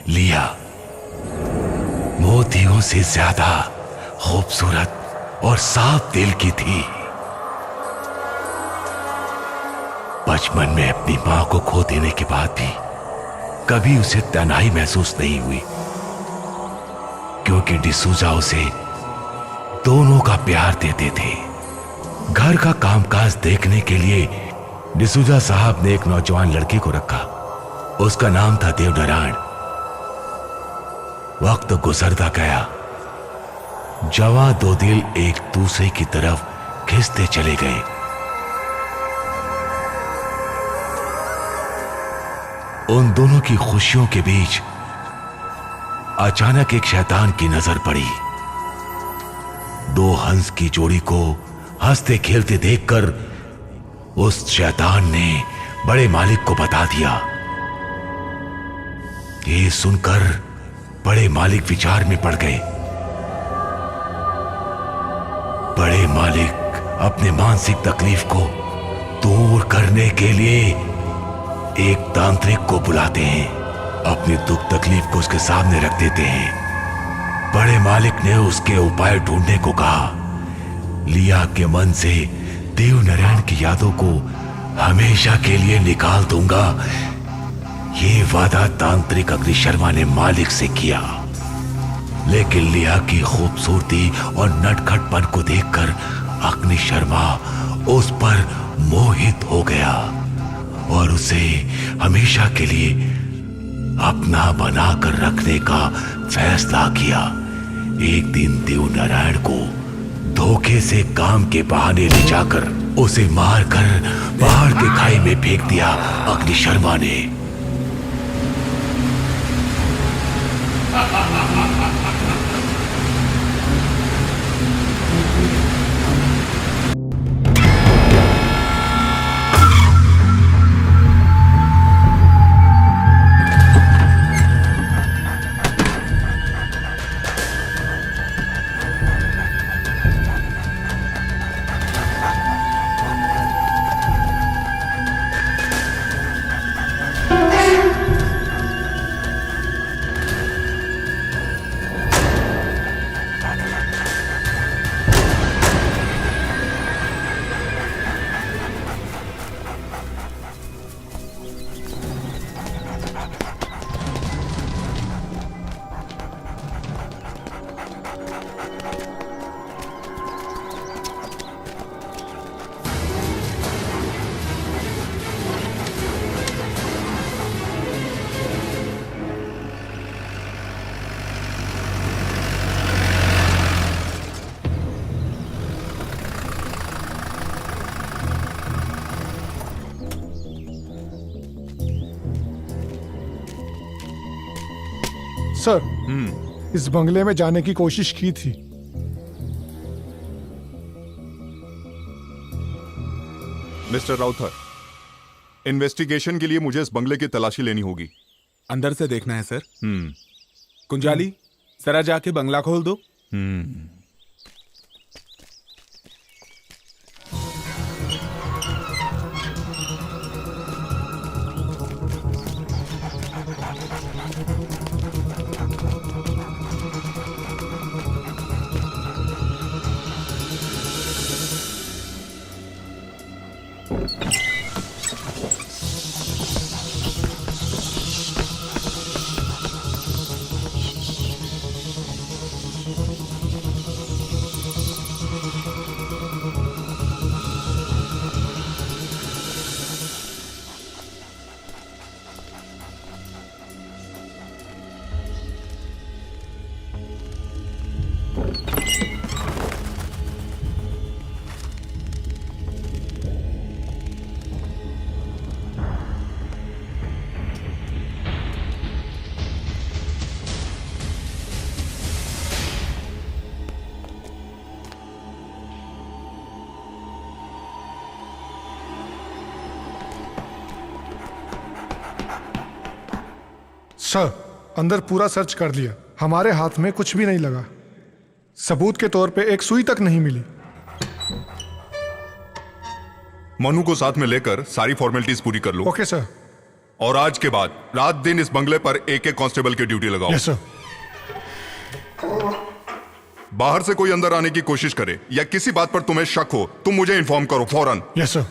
लिया मोतियों से ज्यादा खूबसूरत और साफ दिल की थी। बचपन में अपनी मां को खो देने के बाद भी कभी उसे तन्हाई महसूस नहीं हुई, क्योंकि डिसूजा उसे दोनों का प्यार देते थे। घर का कामकाज देखने के लिए डिसूजा साहब ने एक नौजवान लड़के को रखा। उसका नाम था देवनारायण। वक्त गुजरता गया, जवां दो दिल एक दूसरे की तरफ खिंचते चले गए। उन दोनों की खुशियों के बीच अचानक एक शैतान की नजर पड़ी। दो हंस की जोड़ी को हंसते खेलते देखकर उस शैतान ने बड़े मालिक को बता दिया। ये सुनकर बड़े मालिक विचार में पड़ गए। बड़े मालिक अपने मानसिक तकलीफ को दूर करने के लिए एक तांत्रिक को बुलाते हैं, अपनी दुख तकलीफ को उसके सामने रख देते हैं। बड़े मालिक ने उसके उपाय ढूंढने को कहा। लिया के मन से देवनारायण की यादों को हमेशा के लिए निकाल दूंगा, ये वादा तांत्रिक अग्नि शर्मा ने मालिक से किया। लेकिन लिया की खूबसूरती और नटखटपन को देखकर अग्नि शर्मा उस पर मोहित हो गया और उसे हमेशा के लिए अपना बनाकर रखने का फैसला किया। एक दिन देवनारायण को धोखे से काम के बहाने ले जाकर उसे मारकर पहाड़ के खाई में फेंक दिया अग्नि शर्मा ने। सर, इस बंगले में जाने की कोशिश की थी। मिस्टर राउथर, इन्वेस्टिगेशन के लिए मुझे इस बंगले की तलाशी लेनी होगी। अंदर से देखना है सर। कुंजाली, जरा जाके बंगला खोल दो। सर, अंदर पूरा सर्च कर लिया, हमारे हाथ में कुछ भी नहीं लगा। सबूत के तौर पे एक सुई तक नहीं मिली। मनु को साथ में लेकर सारी फॉर्मेलिटीज पूरी कर लो। Okay sir. और आज के बाद रात दिन इस बंगले पर एक एक कांस्टेबल की ड्यूटी लगाओ। Yes sir. बाहर से कोई अंदर आने की कोशिश करे या किसी बात पर तुम्हें शक हो, तुम मुझे इन्फॉर्म करो फौरन। Yes sir.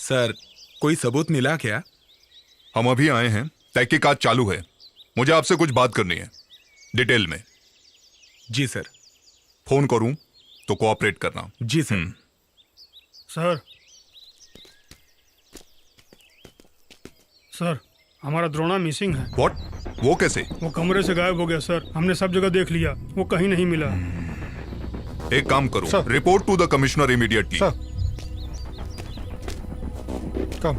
सर, कोई सबूत मिला क्या? हम अभी आए हैं, तहकीकात चालू है। मुझे आपसे कुछ बात करनी है डिटेल में। जी सर। फोन करूं तो कोऑपरेट करना। जी सर। सर, सर हमारा द्रोणा मिसिंग है। व्हाट? वो कैसे? वो कमरे से गायब हो गया सर। हमने सब जगह देख लिया, वो कहीं नहीं मिला। एक काम करो, sir. Report to the commissioner immediately. Sir, come.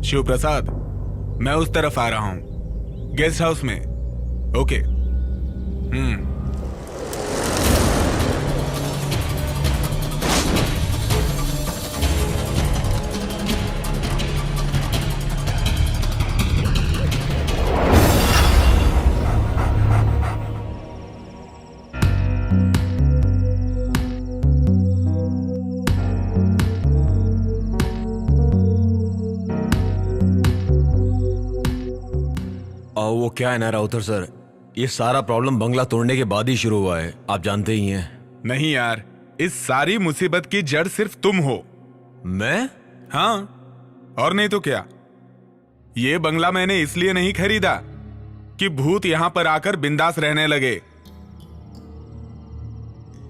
Shiv Prasad, मैं उस तरफ आ रहा हूं, गेस्ट हाउस में। ओके। वो क्या है ना राउतर सर, ये सारा प्रॉब्लम बंगला तोड़ने के बाद ही शुरू हुआ है, आप जानते ही हैं। नहीं यार, इस सारी मुसीबत की जड़ सिर्फ तुम हो। मैं? हाँ, और नहीं तो क्या। ये बंगला मैंने इसलिए नहीं खरीदा कि भूत यहां पर आकर बिंदास रहने लगे।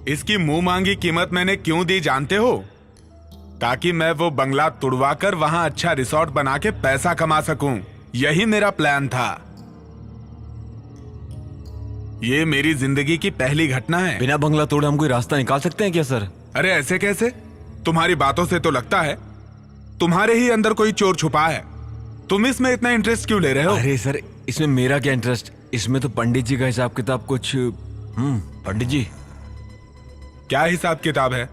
इसकी मुंह मांगी कीमत मैंने क्यों दी जानते हो? ताकि मैं वो बंगला तुड़वाकर वहां अच्छा रिसोर्ट बना के पैसा कमा सकूं। यही मेरा प्लान था। ये मेरी जिंदगी की पहली घटना है। बिना बंगला तोड़े हम कोई रास्ता निकाल सकते हैं क्या सर? अरे ऐसे कैसे? तुम्हारी बातों से तो लगता है तुम्हारे ही अंदर कोई चोर छुपा है। तुम इसमें इतना इंटरेस्ट क्यों ले रहे हो? अरे सर, इसमें मेरा क्या इंटरेस्ट? इसमें तो पंडित जी का हिसाब किताब कुछ। पंडित जी क्या हिसाब किताब है?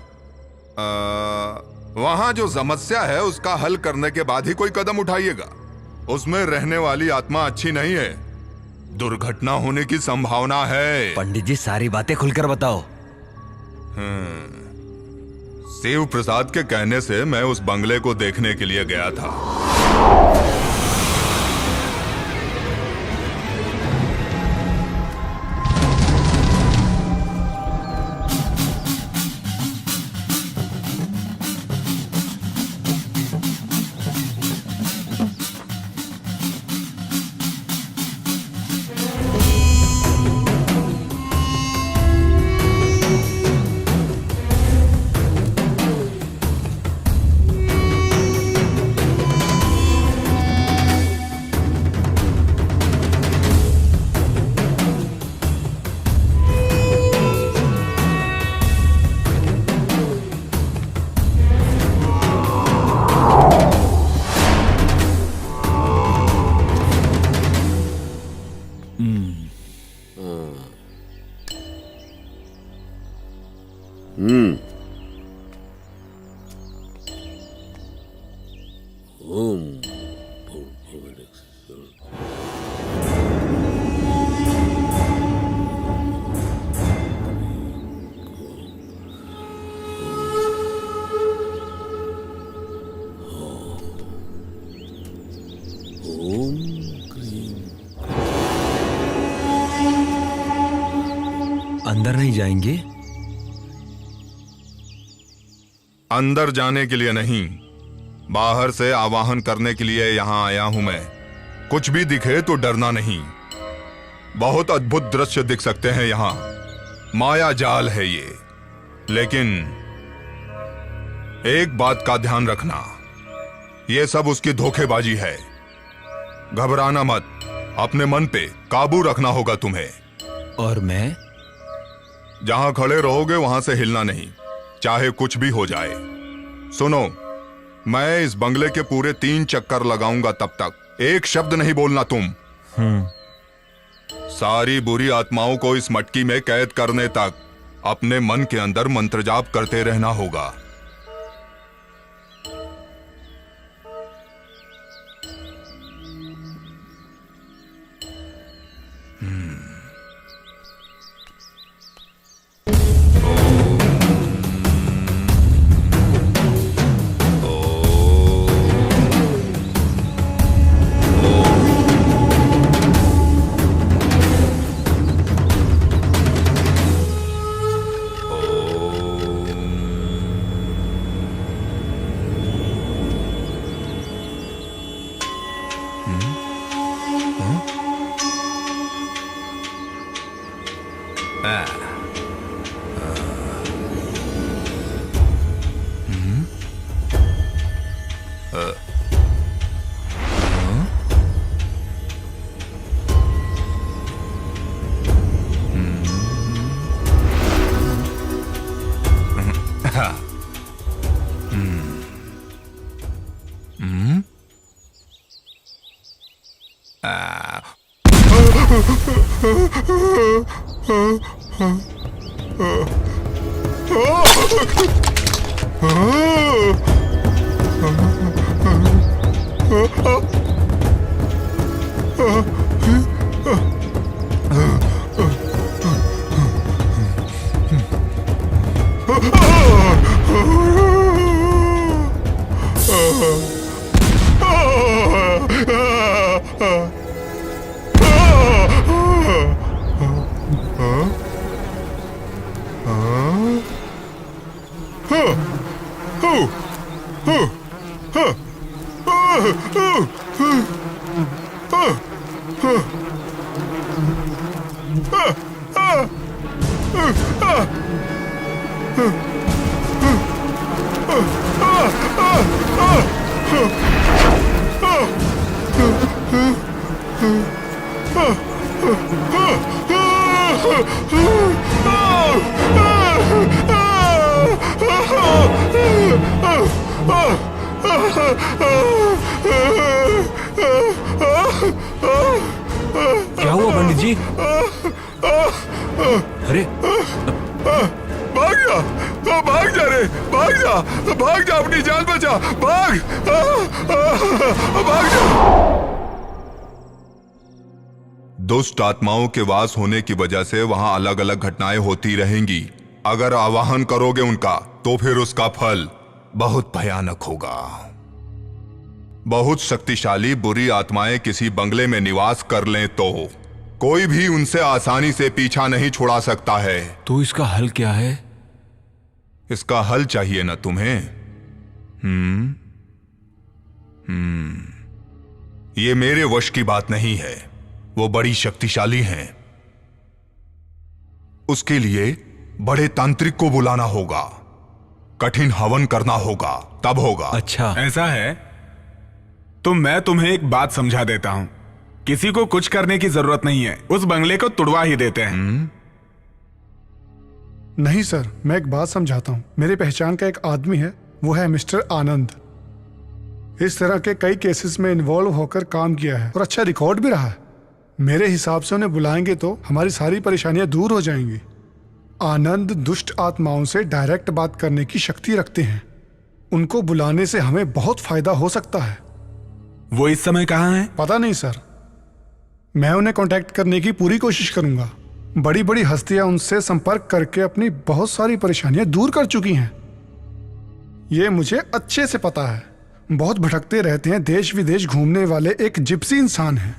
वहां जो समस्या है उसका हल करने के बाद ही कोई कदम उठाइएगा। उसमें रहने वाली आत्मा अच्छी नहीं है, दुर्घटना होने की संभावना है। पंडित जी सारी बातें खुलकर बताओ। शिव प्रसाद के कहने से मैं उस बंगले को देखने के लिए गया था। अंदर नहीं जाएंगे? अंदर जाने के लिए नहीं, बाहर से आवाहन करने के लिए यहां आया हूं मैं। कुछ भी दिखे तो डरना नहीं। बहुत अद्भुत दृश्य दिख सकते हैं यहां, माया जाल है ये। लेकिन एक बात का ध्यान रखना, ये सब उसकी धोखेबाजी है। घबराना मत, अपने मन पे काबू रखना होगा तुम्हें। और मैं? जहां खड़े रहोगे वहां से हिलना नहीं, चाहे कुछ भी हो जाए। सुनो, मैं इस बंगले के पूरे 3 चक्कर लगाऊंगा, तब तक एक शब्द नहीं बोलना तुम। सारी बुरी आत्माओं को इस मटकी में कैद करने तक अपने मन के अंदर मंत्र जाप करते रहना होगा। क्या हुआ पंडित जी? अरे भाग जा, भाग जा रे, भाग जा, भाग जा, अपनी जान बचा, भाग, भाग जा। दुष्ट आत्माओं के वास होने की वजह से वहां अलग अलग घटनाएं होती रहेंगी। अगर आवाहन करोगे उनका तो फिर उसका फल बहुत भयानक होगा। बहुत शक्तिशाली बुरी आत्माएं किसी बंगले में निवास कर लें तो कोई भी उनसे आसानी से पीछा नहीं छुड़ा सकता है। तो इसका हल क्या है? इसका हल चाहिए ना तुम्हें? ये मेरे वश की बात नहीं है, वो बड़ी शक्तिशाली हैं। उसके लिए बड़े तांत्रिक को बुलाना होगा, कठिन हवन करना होगा, तब होगा। अच्छा, ऐसा है तो मैं तुम्हें एक बात समझा देता हूं। किसी को कुछ करने की जरूरत नहीं है, उस बंगले को तुड़वा ही देते हैं। नहीं सर, मैं एक बात समझाता हूँ। मेरी पहचान का एक आदमी है, वो है मिस्टर आनंद। इस तरह के कई केसेस में इन्वॉल्व होकर काम किया है और अच्छा रिकॉर्ड भी रहा है। मेरे हिसाब से उन्हें बुलाएंगे तो हमारी सारी परेशानियां दूर हो जाएंगी। आनंद दुष्ट आत्माओं से डायरेक्ट बात करने की शक्ति रखते हैं। उनको बुलाने से हमें बहुत फायदा हो सकता है। वो इस समय कहाँ है? पता नहीं सर, मैं उन्हें कांटेक्ट करने की पूरी कोशिश करूंगा। बड़ी बड़ी हस्तियां उनसे संपर्क करके अपनी बहुत सारी परेशानियां दूर कर चुकी हैं। ये मुझे अच्छे से पता है। बहुत भटकते रहते हैं, देश विदेश घूमने वाले एक जिप्सी इंसान हैं।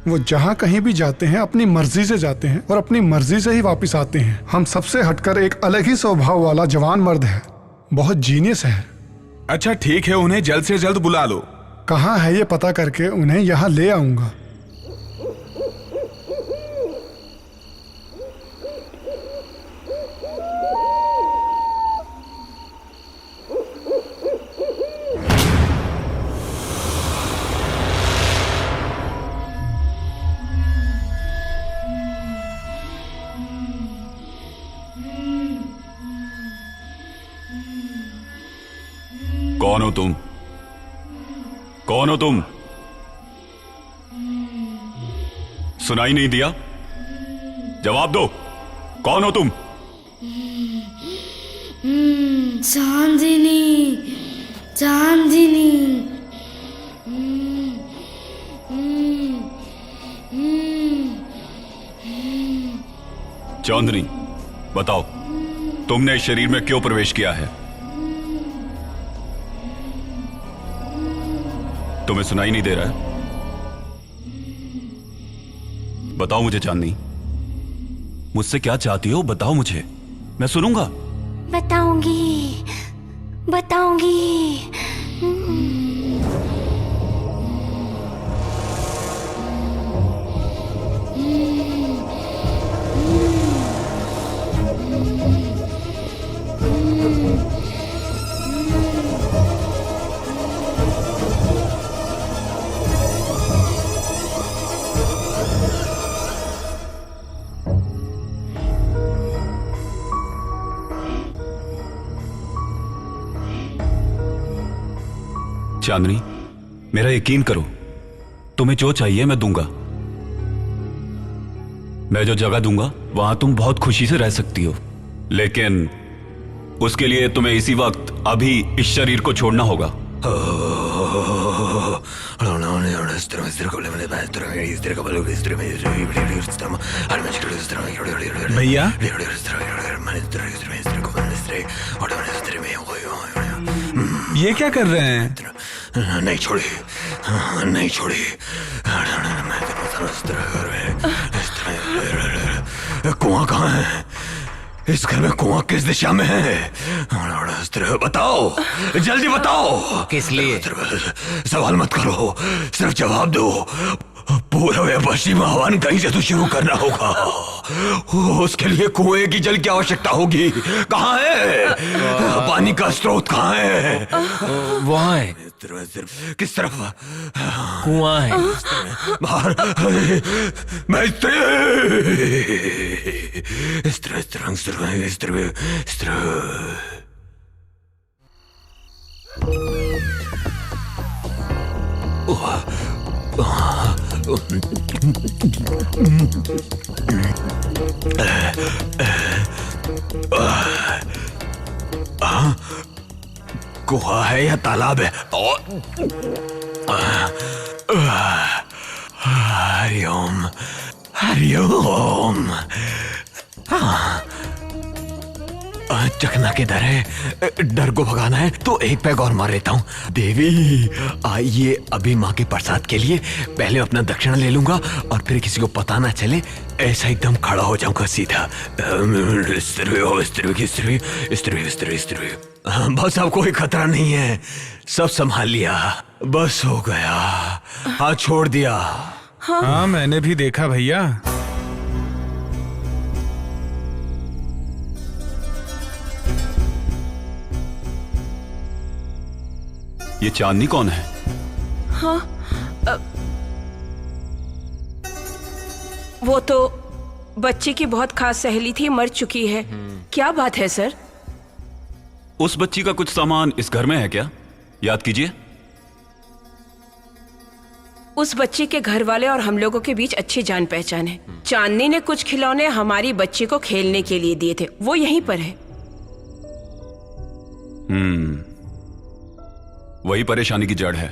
वो जहाँ कहीं भी जाते हैं अपनी मर्जी से जाते हैं और अपनी मर्जी से ही वापस आते हैं। हम सबसे हटकर एक अलग ही स्वभाव वाला जवान मर्द है, बहुत जीनियस है। अच्छा ठीक है, उन्हें जल्द से जल्द बुला लो। कहाँ है ये पता करके उन्हें यहाँ ले आऊंगा। कौन हो तुम? कौन हो तुम? सुनाई नहीं दिया? जवाब दो, कौन हो तुम? चांदनी, चांदनी। चांदनी, बताओ तुमने इस शरीर में क्यों प्रवेश किया है? तुम्हें सुनाई नहीं दे रहा है? बताओ मुझे चांदनी, मुझसे क्या चाहती हो? बताओ मुझे, मैं सुनूंगा। बताऊंगी, बताऊंगी। चांदनी, मेरा यकीन करो, तुम्हें जो चाहिए मैं दूंगा। मैं जो जगह दूंगा वहां तुम बहुत खुशी से रह सकती हो, लेकिन उसके लिए तुम्हें इसी वक्त अभी इस शरीर को छोड़ना होगा। भैया, ये क्या कर रहे हैं? नहीं छोड़ी, नहीं छोड़ी। कुआं कहाँ है? इस घर में कुआं किस दिशा में है? बताओ, जल्दी बताओ। किस लिए? सवाल मत करो, सिर्फ जवाब दो। पूर्व या पश्चिम आह्वान कहीं से तो शुरू करना होगा। उसके लिए कुएं की जल की आवश्यकता होगी। कहाँ है? पानी का स्रोत कहाँ है? वहाँ है। किस तरफ? कुआं है। बाहर। मैं इस तरह कुआं है या तालाब है? हरिओम, हरिओम। चकना किधर है? डर को भगाना है तो एक पैग और मार लेता हूँ। देवी आइए, अभी माँ के प्रसाद के लिए पहले अपना दक्षिणा ले लूंगा और फिर किसी को पता ना चले, ऐसा एकदम खड़ा हो जाऊंगा सीधा। बस अब कोई खतरा नहीं है, सब संभाल लिया, बस हो गया। हाँ, छोड़ दिया। हाँ, मैंने भी देखा भैया। ये चांदनी कौन है? हाँ, वो तो बच्ची की बहुत खास सहेली थी, मर चुकी है। क्या बात है सर? उस बच्ची का कुछ सामान इस घर में है क्या? याद कीजिए। उस बच्ची के घर वाले और हम लोगों के बीच अच्छी जान पहचान है। चांदनी ने कुछ खिलौने हमारी बच्ची को खेलने के लिए दिए थे, वो यहीं पर है। वही परेशानी की जड़ है।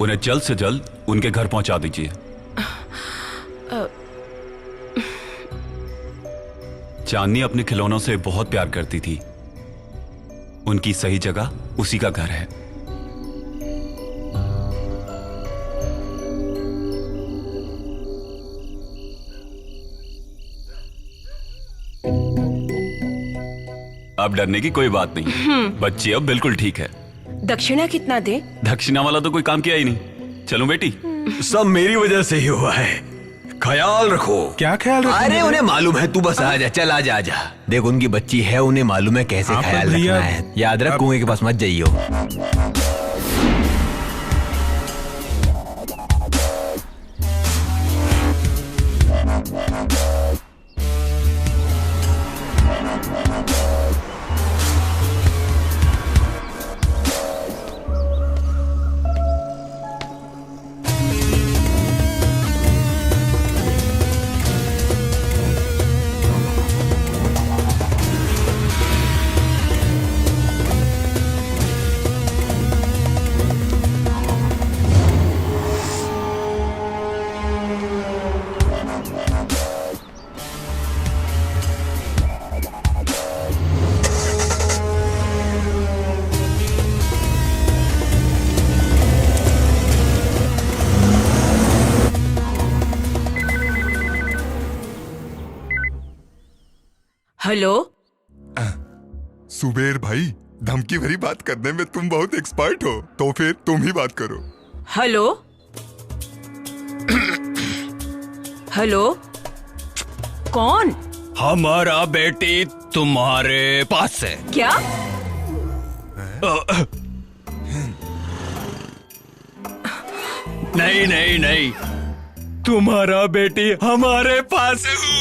उन्हें जल्द से जल्द उनके घर पहुंचा दीजिए। चांदनी अपने खिलौनों से बहुत प्यार करती थी, उनकी सही जगह उसी का घर है। अब डरने की कोई बात नहीं। बच्ची अब बिल्कुल ठीक है। दक्षिणा कितना दे? दक्षिणा वाला तो कोई काम किया ही नहीं। चलो बेटी। सब मेरी वजह से ही हुआ है, ख्याल रखो। क्या ख्याल रखो? अरे उन्हें मालूम है, तू बस आ जा, चल आ जा, आ जा। देख उनकी बच्ची है, उन्हें मालूम है कैसे हाँ, ख्याल पर भैया, रखना है। याद रख, कुएं के पास मत जाइयो। हेलो। सुबेर भाई, धमकी भरी बात करने में तुम बहुत एक्सपर्ट हो, तो फिर तुम ही बात करो। हेलो। हेलो, कौन? हमारा बेटी तुम्हारे पास है। क्या? नहीं नहीं नहीं, तुम्हारा बेटी हमारे पास है।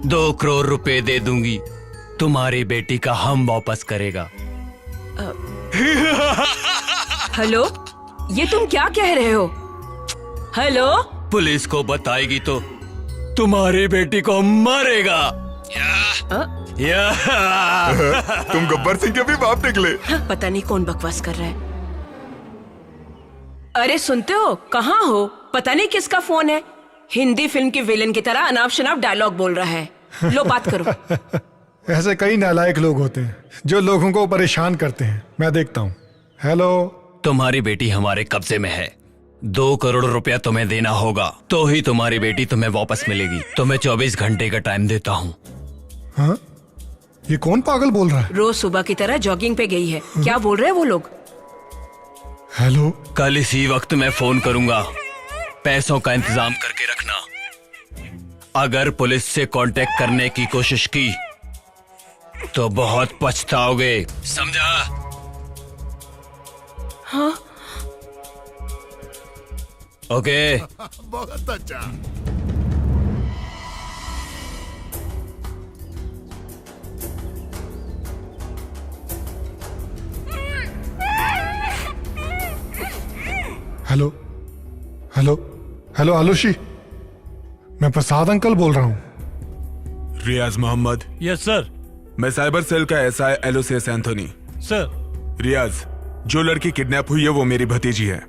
2 करोड़ रुपए दे दूंगी, तुम्हारी बेटी का हम वापस करेगा। हेलो, ये तुम क्या कह रहे हो? हेलो। पुलिस को बताएगी तो तुम्हारी बेटी को मारेगा। तुम गब्बर सिंह के भी बाप निकले। पता नहीं कौन बकवास कर रहा है। अरे सुनते हो, कहाँ हो? पता नहीं किसका फोन है। हिंदी फिल्म की विलेन की तरह अनाप शनाप डायलॉग बोल रहा है। लो बात करो। ऐसे कई नालायक लोग होते हैं जो लोगों को परेशान करते हैं। मैं देखता हूँ। हेलो। तुम्हारी बेटी हमारे कब्जे में है। 2 करोड़ रुपया तुम्हें देना होगा, तो ही तुम्हारी बेटी तुम्हें वापस मिलेगी। तुम्हें 24 घंटे का टाइम देता हूँ। हाँ? ये कौन पागल बोल रहा है? रोज सुबह की तरह जॉगिंग पे गई है। क्या बोल रहे हैं वो लोग? हेलो। कल इसी वक्त मैं फोन करूंगा, पैसों का इंतजाम करके रखना। अगर पुलिस से कांटेक्ट करने की कोशिश की तो बहुत पछताओगे, समझा? हाँ। ओके। बहुत अच्छा। हेलो। हेलो। हेलो आलूशी, मैं प्रसाद अंकल बोल रहा हूँ। रियाज मोहम्मद। Yes sir. मैं साइबर सेल का SI Aloysius Anthony. Sir. Riyaz, जो लड़की किडनैप हुई है वो मेरी भतीजी है।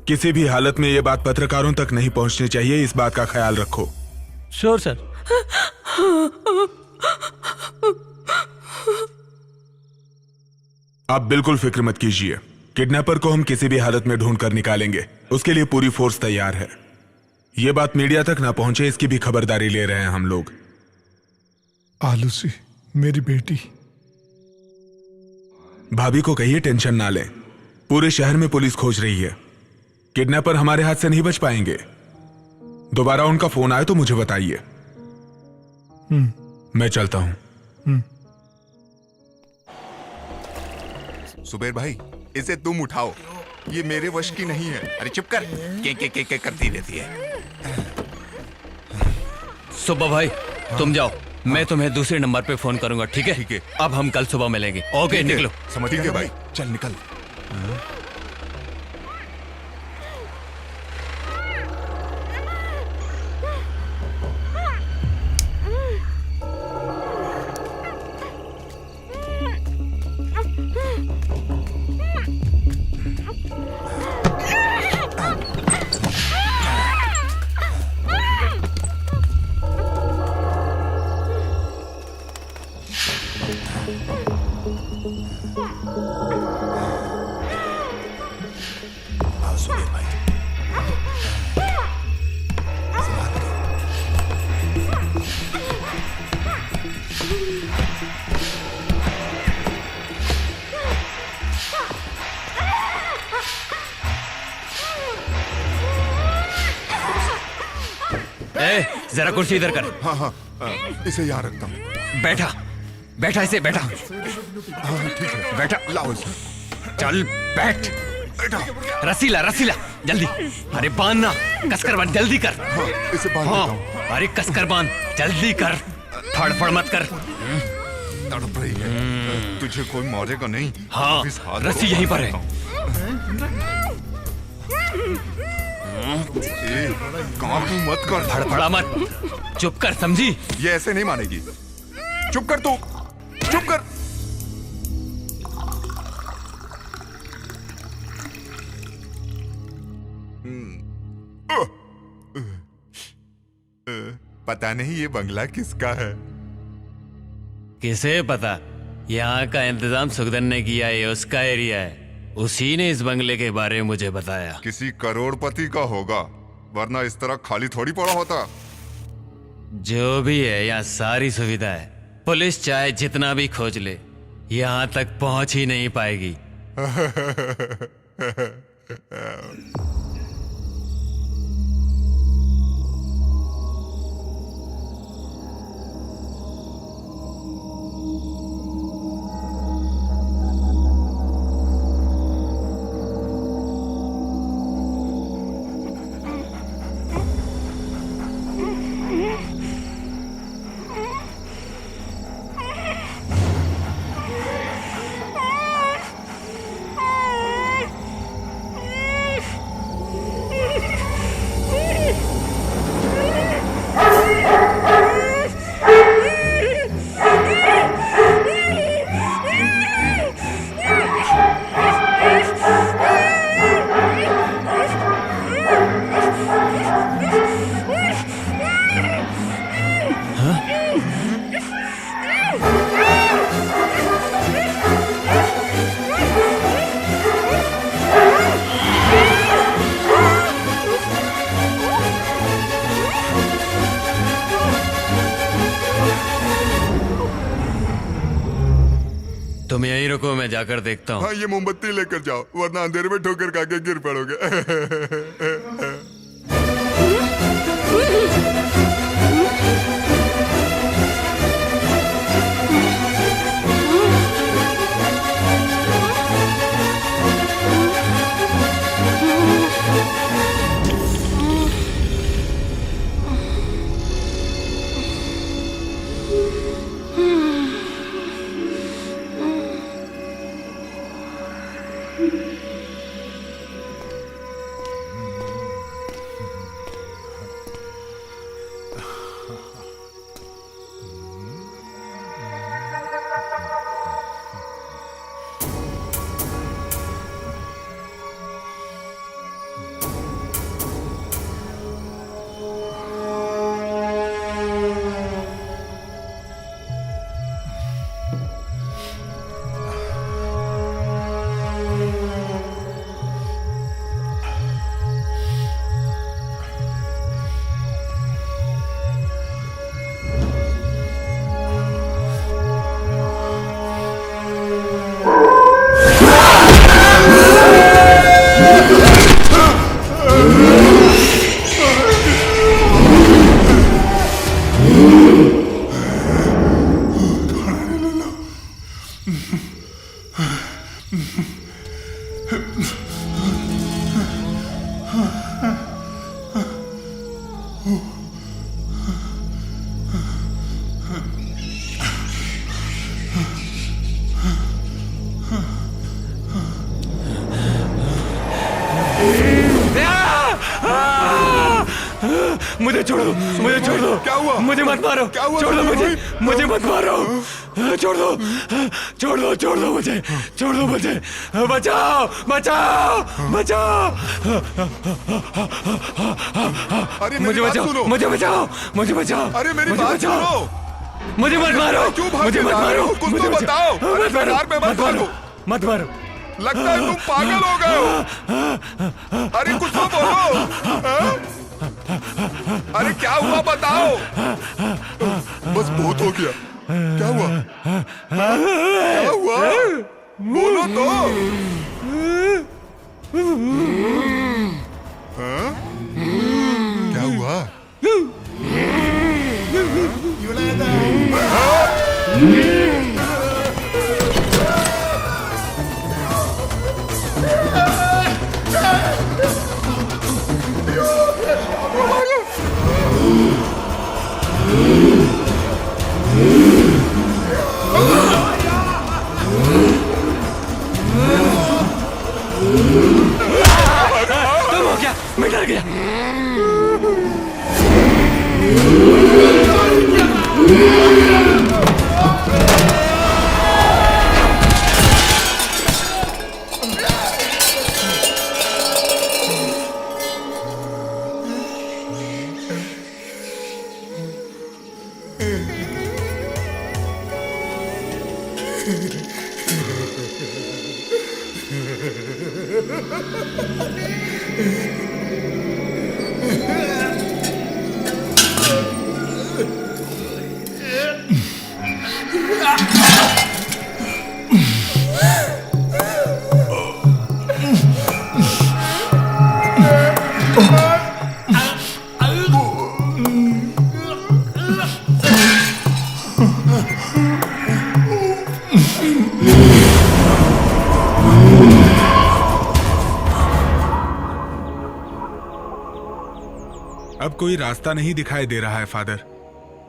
किसी भी हालत में ये बात पत्रकारों तक नहीं पहुंचनी चाहिए, इस बात का ख्याल रखो। Sure sir. आप बिल्कुल फिक्र मत कीजिए, किडनैपर को हम किसी भी हालत में ढूंढ कर निकालेंगे। उसके लिए पूरी फोर्स तैयार है। ये बात मीडिया तक ना पहुंचे, इसकी भी खबरदारी ले रहे हैं हम लोग। आलूसी, मेरी बेटी। भाभी को कहिए टेंशन ना लें, पूरे शहर में पुलिस खोज रही है। किडनैपर हमारे हाथ से नहीं बच पाएंगे। दोबारा उनका फोन आए तो मुझे बताइए। मैं चलता हूं। सुबेर भाई, इसे तुम उठाओ, ये मेरे वश की नहीं है। अरे चुप कर, के करती रहती है। सुबह भाई तुम जाओ, मैं तुम्हें दूसरे नंबर पे फोन करूंगा, ठीक है? ठीक है। अब हम कल सुबह मिलेंगे। ओके, निकलो। समझ गए भाई, चल निकल। ए, जरा कुर्सी इधर कर। हाँ हाँ इसे यहाँ रखता हूँ। बैठा बैठा इसे बैठा। हाँ ठीक है, बैठा। लाओ इसे। चल बैठ। रसीला रसीला जल्दी। अरे बांध ना, कसकर बांध, जल्दी कर। हाँ इसे बांध देता हाँ हूँ। अरे कसकर बांध, जल्दी कर। फड़फड़ मत कर। तड़प रही है, तुझे कोई मारेगा नहीं। हाँ इस हाथ रस्सी को यहीं पर है। काम मत कर। फड़फड़ा मत, चुप कर, समझी? ये ऐसे नहीं मानेगी। चुप कर तू, चुप कर। पता नहीं ये बंगला किसका है। किसे पता, यहाँ का इंतजाम सुखदन ने किया है, उसका एरिया है। उसी ने इस बंगले के बारे में मुझे बताया। किसी करोड़पति का होगा, वरना इस तरह खाली थोड़ी पड़ा होता। जो भी है, यहाँ सारी सुविधा है। पुलिस चाहे जितना भी खोज ले, यहाँ तक पहुंच ही नहीं पाएगी। तुम यहीं रुको, मैं जाकर देखता हूँ। हाँ ये मोमबत्ती लेकर जाओ, वरना अंधेरे में ठोकर खा के गिर पड़ोगे। मुझे छोड़ दो, मुझे छोड़ दो। क्या हुआ? मुझे मत मारो। क्या हुआ? छोड़ दो मुझे, मुझे मत मारो। छोड़ दो, छोड़ दो, छोड़ दो मुझे, छोड़ दो मुझे। बचाओ, बचाओ, बचाओ। अरे मुझे मेरी बात बचाओ, सुनो। मुझे बचाओ, मुझे बचाओ। अरे मेरी मुझे बात बचाओ। सुनो। मुझे मत मारो, क्यों भाग मुझे के मत जा रहे मारो, हो? कुछ मुझे तो बचाओ। बताओ। अरे मत मारो, यार मैं मत मारो, भागो। मत मारो। लगता है तुम पागल हो गए हो। अरे कुछ तो बोलो। हाँ? अरे क्या हुआ बताओ। बस बहुत हो गया, क्या हुआ? क्या हुआ? बोलो तो। हाँ? क्या हुआ? तुम हो क्या? मैं डर गया। अब कोई रास्ता नहीं दिखाई दे रहा है फादर।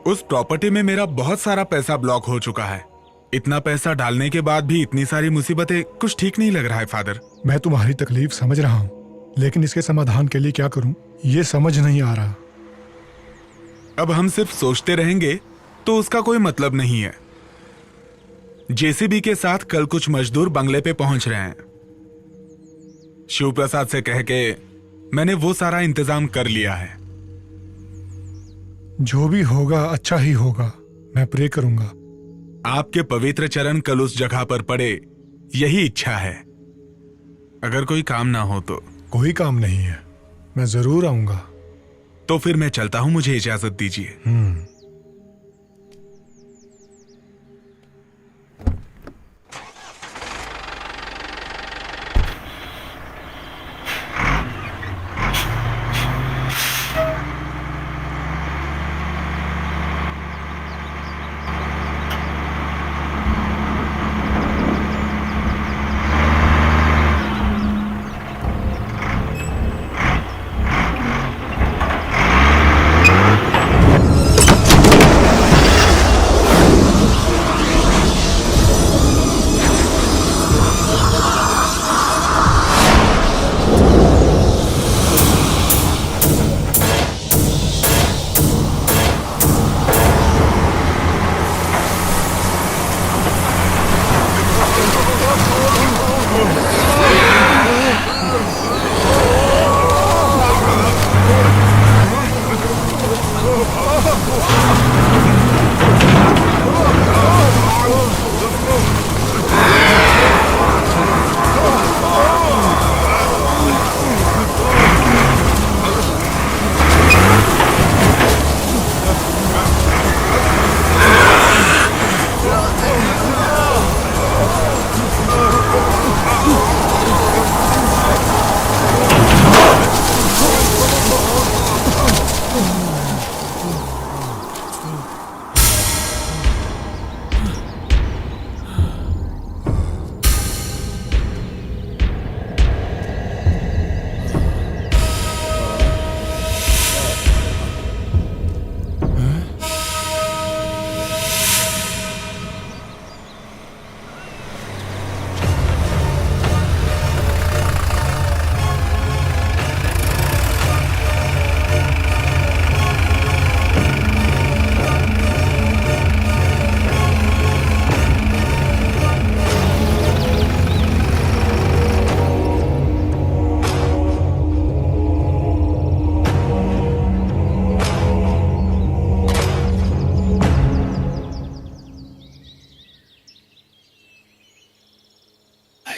उस प्रॉपर्टी में मेरा बहुत सारा पैसा ब्लॉक हो चुका है। इतना पैसा डालने के बाद भी इतनी सारी मुसीबतें, कुछ ठीक नहीं लग रहा है फादर। मैं तुम्हारी तकलीफ समझ रहा हूँ, लेकिन इसके समाधान के लिए क्या करूँ ये समझ नहीं आ रहा। अब हम सिर्फ सोचते रहेंगे तो उसका कोई मतलब नहीं है। जेसीबी के साथ कल कुछ मजदूर बंगले पे पहुंच रहे हैं। शिव प्रसाद से कह के मैंने वो सारा इंतजाम कर लिया है। जो भी होगा अच्छा ही होगा, मैं प्रे करूंगा। आपके पवित्र चरण कल उस जगह पर पड़े, यही इच्छा है। अगर कोई काम ना हो तो। कोई काम नहीं है, मैं जरूर आऊंगा। तो फिर मैं चलता हूं, मुझे इजाजत दीजिए।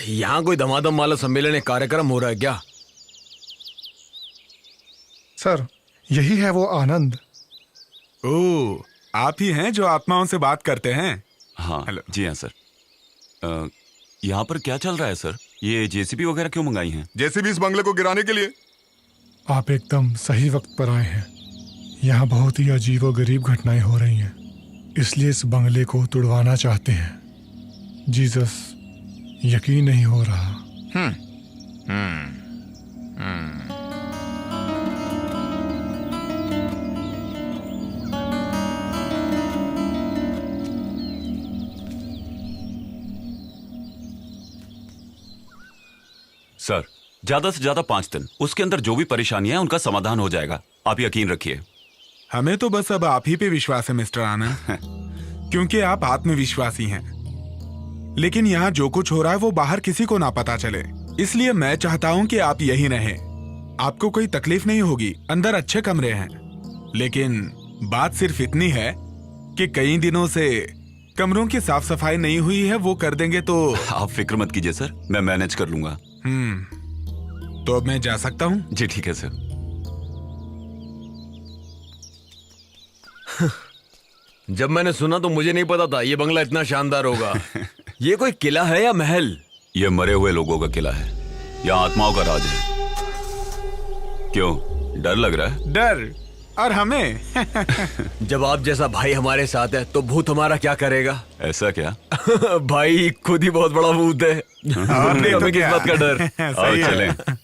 यहाँ कोई धमाधम माला सम्मेलन एक कार्यक्रम हो रहा है क्या? सर, यही है वो आनंद। ओह, आप ही हैं जो आत्माओं से बात करते हैं। हाँ हेलो। जी हाँ सर। यहाँ पर क्या चल रहा है सर? ये जेसीबी वगैरह क्यों मंगाई हैं? जेसीबी इस बंगले को गिराने के लिए। आप एकदम सही वक्त पर आए हैं। यहाँ बहुत ही अजीब और गरीब घटनाएं हो रही हैं, इसलिए इस बंगले को तुड़वाना चाहते हैं। जीसस, यकीन नहीं हो रहा। सर ज्यादा से ज्यादा 5 दिन, उसके अंदर जो भी परेशानी है उनका समाधान हो जाएगा, आप यकीन रखिए। हमें तो बस अब आप ही पे विश्वास है मिस्टर आनंद, क्योंकि आप आत्मविश्वासी हैं। लेकिन यहाँ जो कुछ हो रहा है वो बाहर किसी को ना पता चले, इसलिए मैं चाहता हूँ कि आप यहीं रहें। आपको कोई तकलीफ नहीं होगी, अंदर अच्छे कमरे हैं। लेकिन बात सिर्फ इतनी है कि कई दिनों से कमरों की साफ सफाई नहीं हुई है, वो कर देंगे तो। आप फिक्र मत कीजिए सर, मैं मैनेज कर लूंगा। तो अब मैं जा सकता हूँ? जी ठीक है सर। जब मैंने सुना तो मुझे नहीं पता था ये बंगला इतना शानदार होगा। ये कोई किला है या महल? ये मरे हुए लोगों का किला है, यहाँ आत्माओं का राज है। क्यों, डर लग रहा है? डर? और हमें? जब आप जैसा भाई हमारे साथ है तो भूत हमारा क्या करेगा? ऐसा क्या? भाई खुद ही बहुत बड़ा भूत है। और नहीं तो हमें किस क्या? बात का डर? आओ सही है। चलें।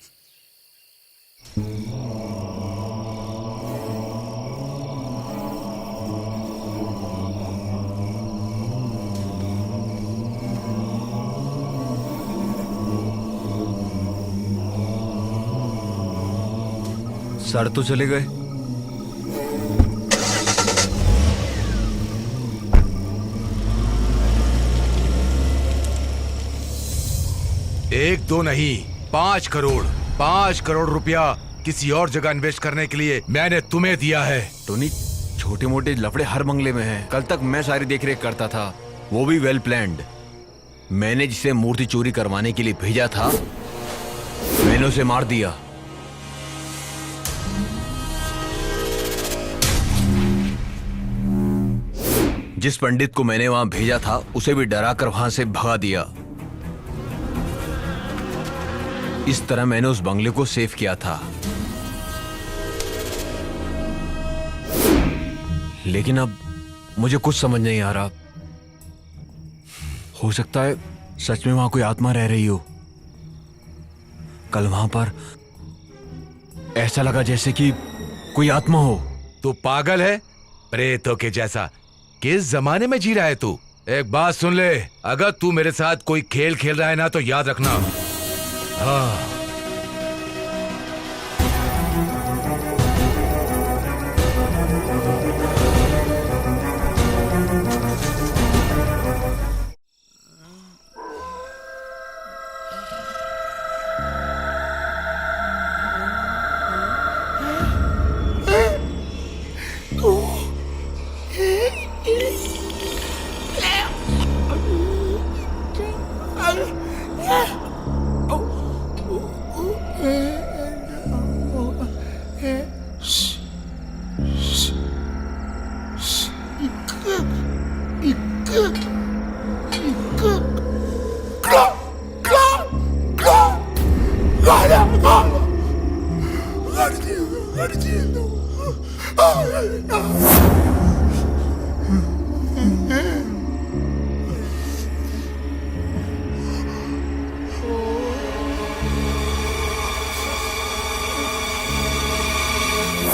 सर तो चले गए। एक दो नहीं, 5 करोड़ रुपया किसी और जगह इन्वेस्ट करने के लिए मैंने तुम्हें दिया है। टोनी, छोटे मोटे लफड़े हर बंगले में हैं। कल तक मैं सारी देखरेख करता था, वो भी वेल प्लान्ड। मैंने जिसे मूर्ति चोरी करवाने के लिए भेजा था, मैंने उसे मार दिया। जिस पंडित को मैंने वहां भेजा था उसे भी डराकर वहां से भगा दिया। इस तरह मैंने उस बंगले को सेव किया था। लेकिन अब मुझे कुछ समझ नहीं आ रहा। हो सकता है सच में वहां कोई आत्मा रह रही हो। कल वहां पर ऐसा लगा जैसे कि कोई आत्मा हो। तू पागल है, प्रेतों के जैसा। किस जमाने में जी रहा है तू? एक बात सुन ले, अगर तू मेरे साथ कोई खेल खेल रहा है ना तो याद रखना। हाँ।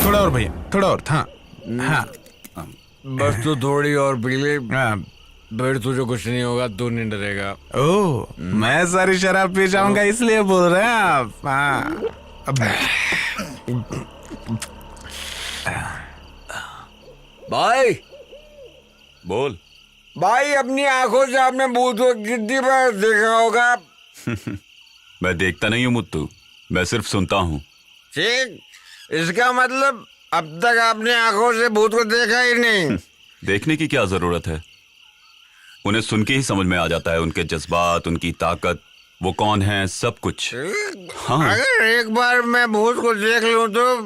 थोड़ा और भैया, थोड़ा और। हाँ हाँ, बस तू थोड़ी और पी ले, हाँ। फिर तुझे कुछ नहीं होगा, तू नहीं डरेगा। ओह, मैं सारी शराब पी जाऊंगा इसलिए बोल रहे हैं आप? हाँ। भाई, बोल। भाई अपनी आंखों से आपने भूत को कितनी बार देखा होगा? मैं देखता नहीं हूँ मुत्तू, मैं सिर्फ सुनता हूँ। ठीक, इसका मतलब अब तक आपने आंखों से भूत को देखा ही नहीं। देखने की क्या जरूरत है, उन्हें सुन के ही समझ में आ जाता है। उनके जज्बात, उनकी ताकत, वो कौन है, सब कुछ। हाँ। अगर एक बार मैं भूत को देख लूं तो?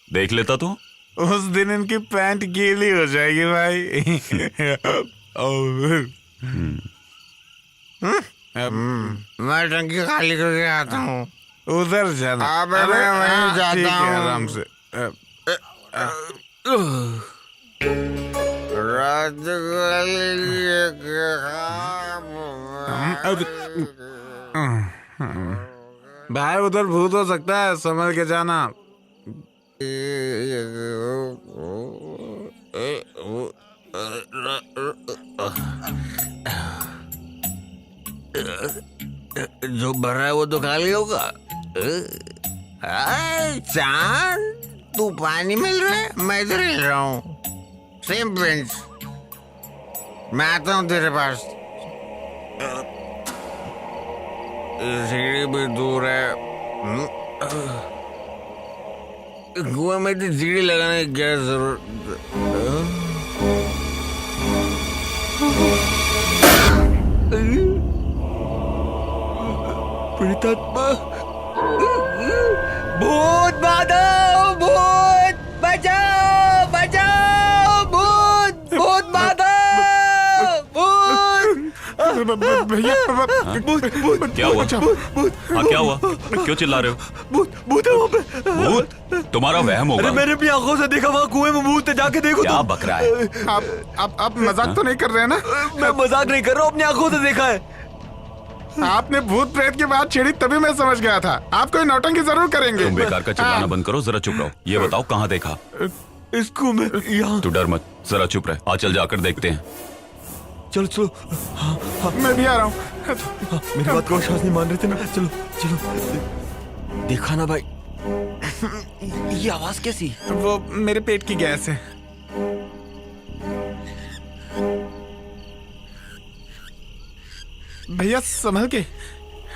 देख लेता तो उस दिन इनकी पैंट गीली हो जाएगी भाई। मैं टंकी खाली करके आता हूँ। उधर जाना। अबे मैं वहीं जाता ठीक है, हूँ। आराम से। भाई उधर भूत हो सकता है, संभल के जाना। जो भर रहा है वो तो खाली होगा। चांद, तू पानी मिल रहा है, मैं इधर हिल रहा हूँ। Same bench. मैं आता हूँ तेरे पास। सीढ़ी भी दूर है। कुएं में तो सीढ़ी लगाने की क्या जरूरत? प्रेतात्मा, भूत माधव, भूत बचाओ, बचाओ, भूत, भूत माधव, भूत। भैया क्या हुआ? हाँ क्या हुआ? क्यों चिल्ला रहे हो? भूत है वहाँ पे। भूत? तुम्हारा वहम होगा। मैंने अपनी आंखों से देखा, वहाँ कुएं में भूत है, जाके देखो। क्या बक रहा है? आप मजाक तो नहीं कर रहे हैं ना? मैं मजाक नहीं कर रहा हूँ, अपनी आंखों से देखा है। आपने भूत प्रेत की बात छेड़ी तभी मैं समझ गया था। आप कोई नौटंकी जरूर करेंगे। तुम बेकार का चिल्लाना बंद करो, जरा चुप रहो। ये बताओ कहाँ देखा? इसको मैं यहाँ। तू डर मत, जरा चुप रहे। आ चल जाकर देखते हैं। चलो चलो। मैं भी आ रहा हूँ। मेरी बात को विश्वास नहीं मान रहे थे ना। चलो चलो। देखा ना भाई, ये आवाज कैसी? वो मेरे पेट की गैस है। भैया संभल के।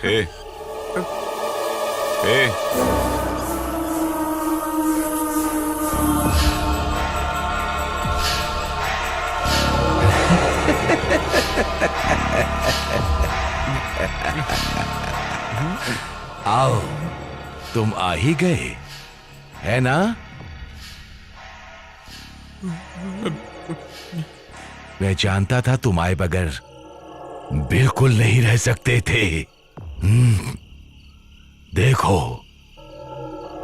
ए, ए, आओ, तुम आ ही गए, है ना? मैं जानता था तुम आए बगैर बिल्कुल नहीं रह सकते थे। देखो,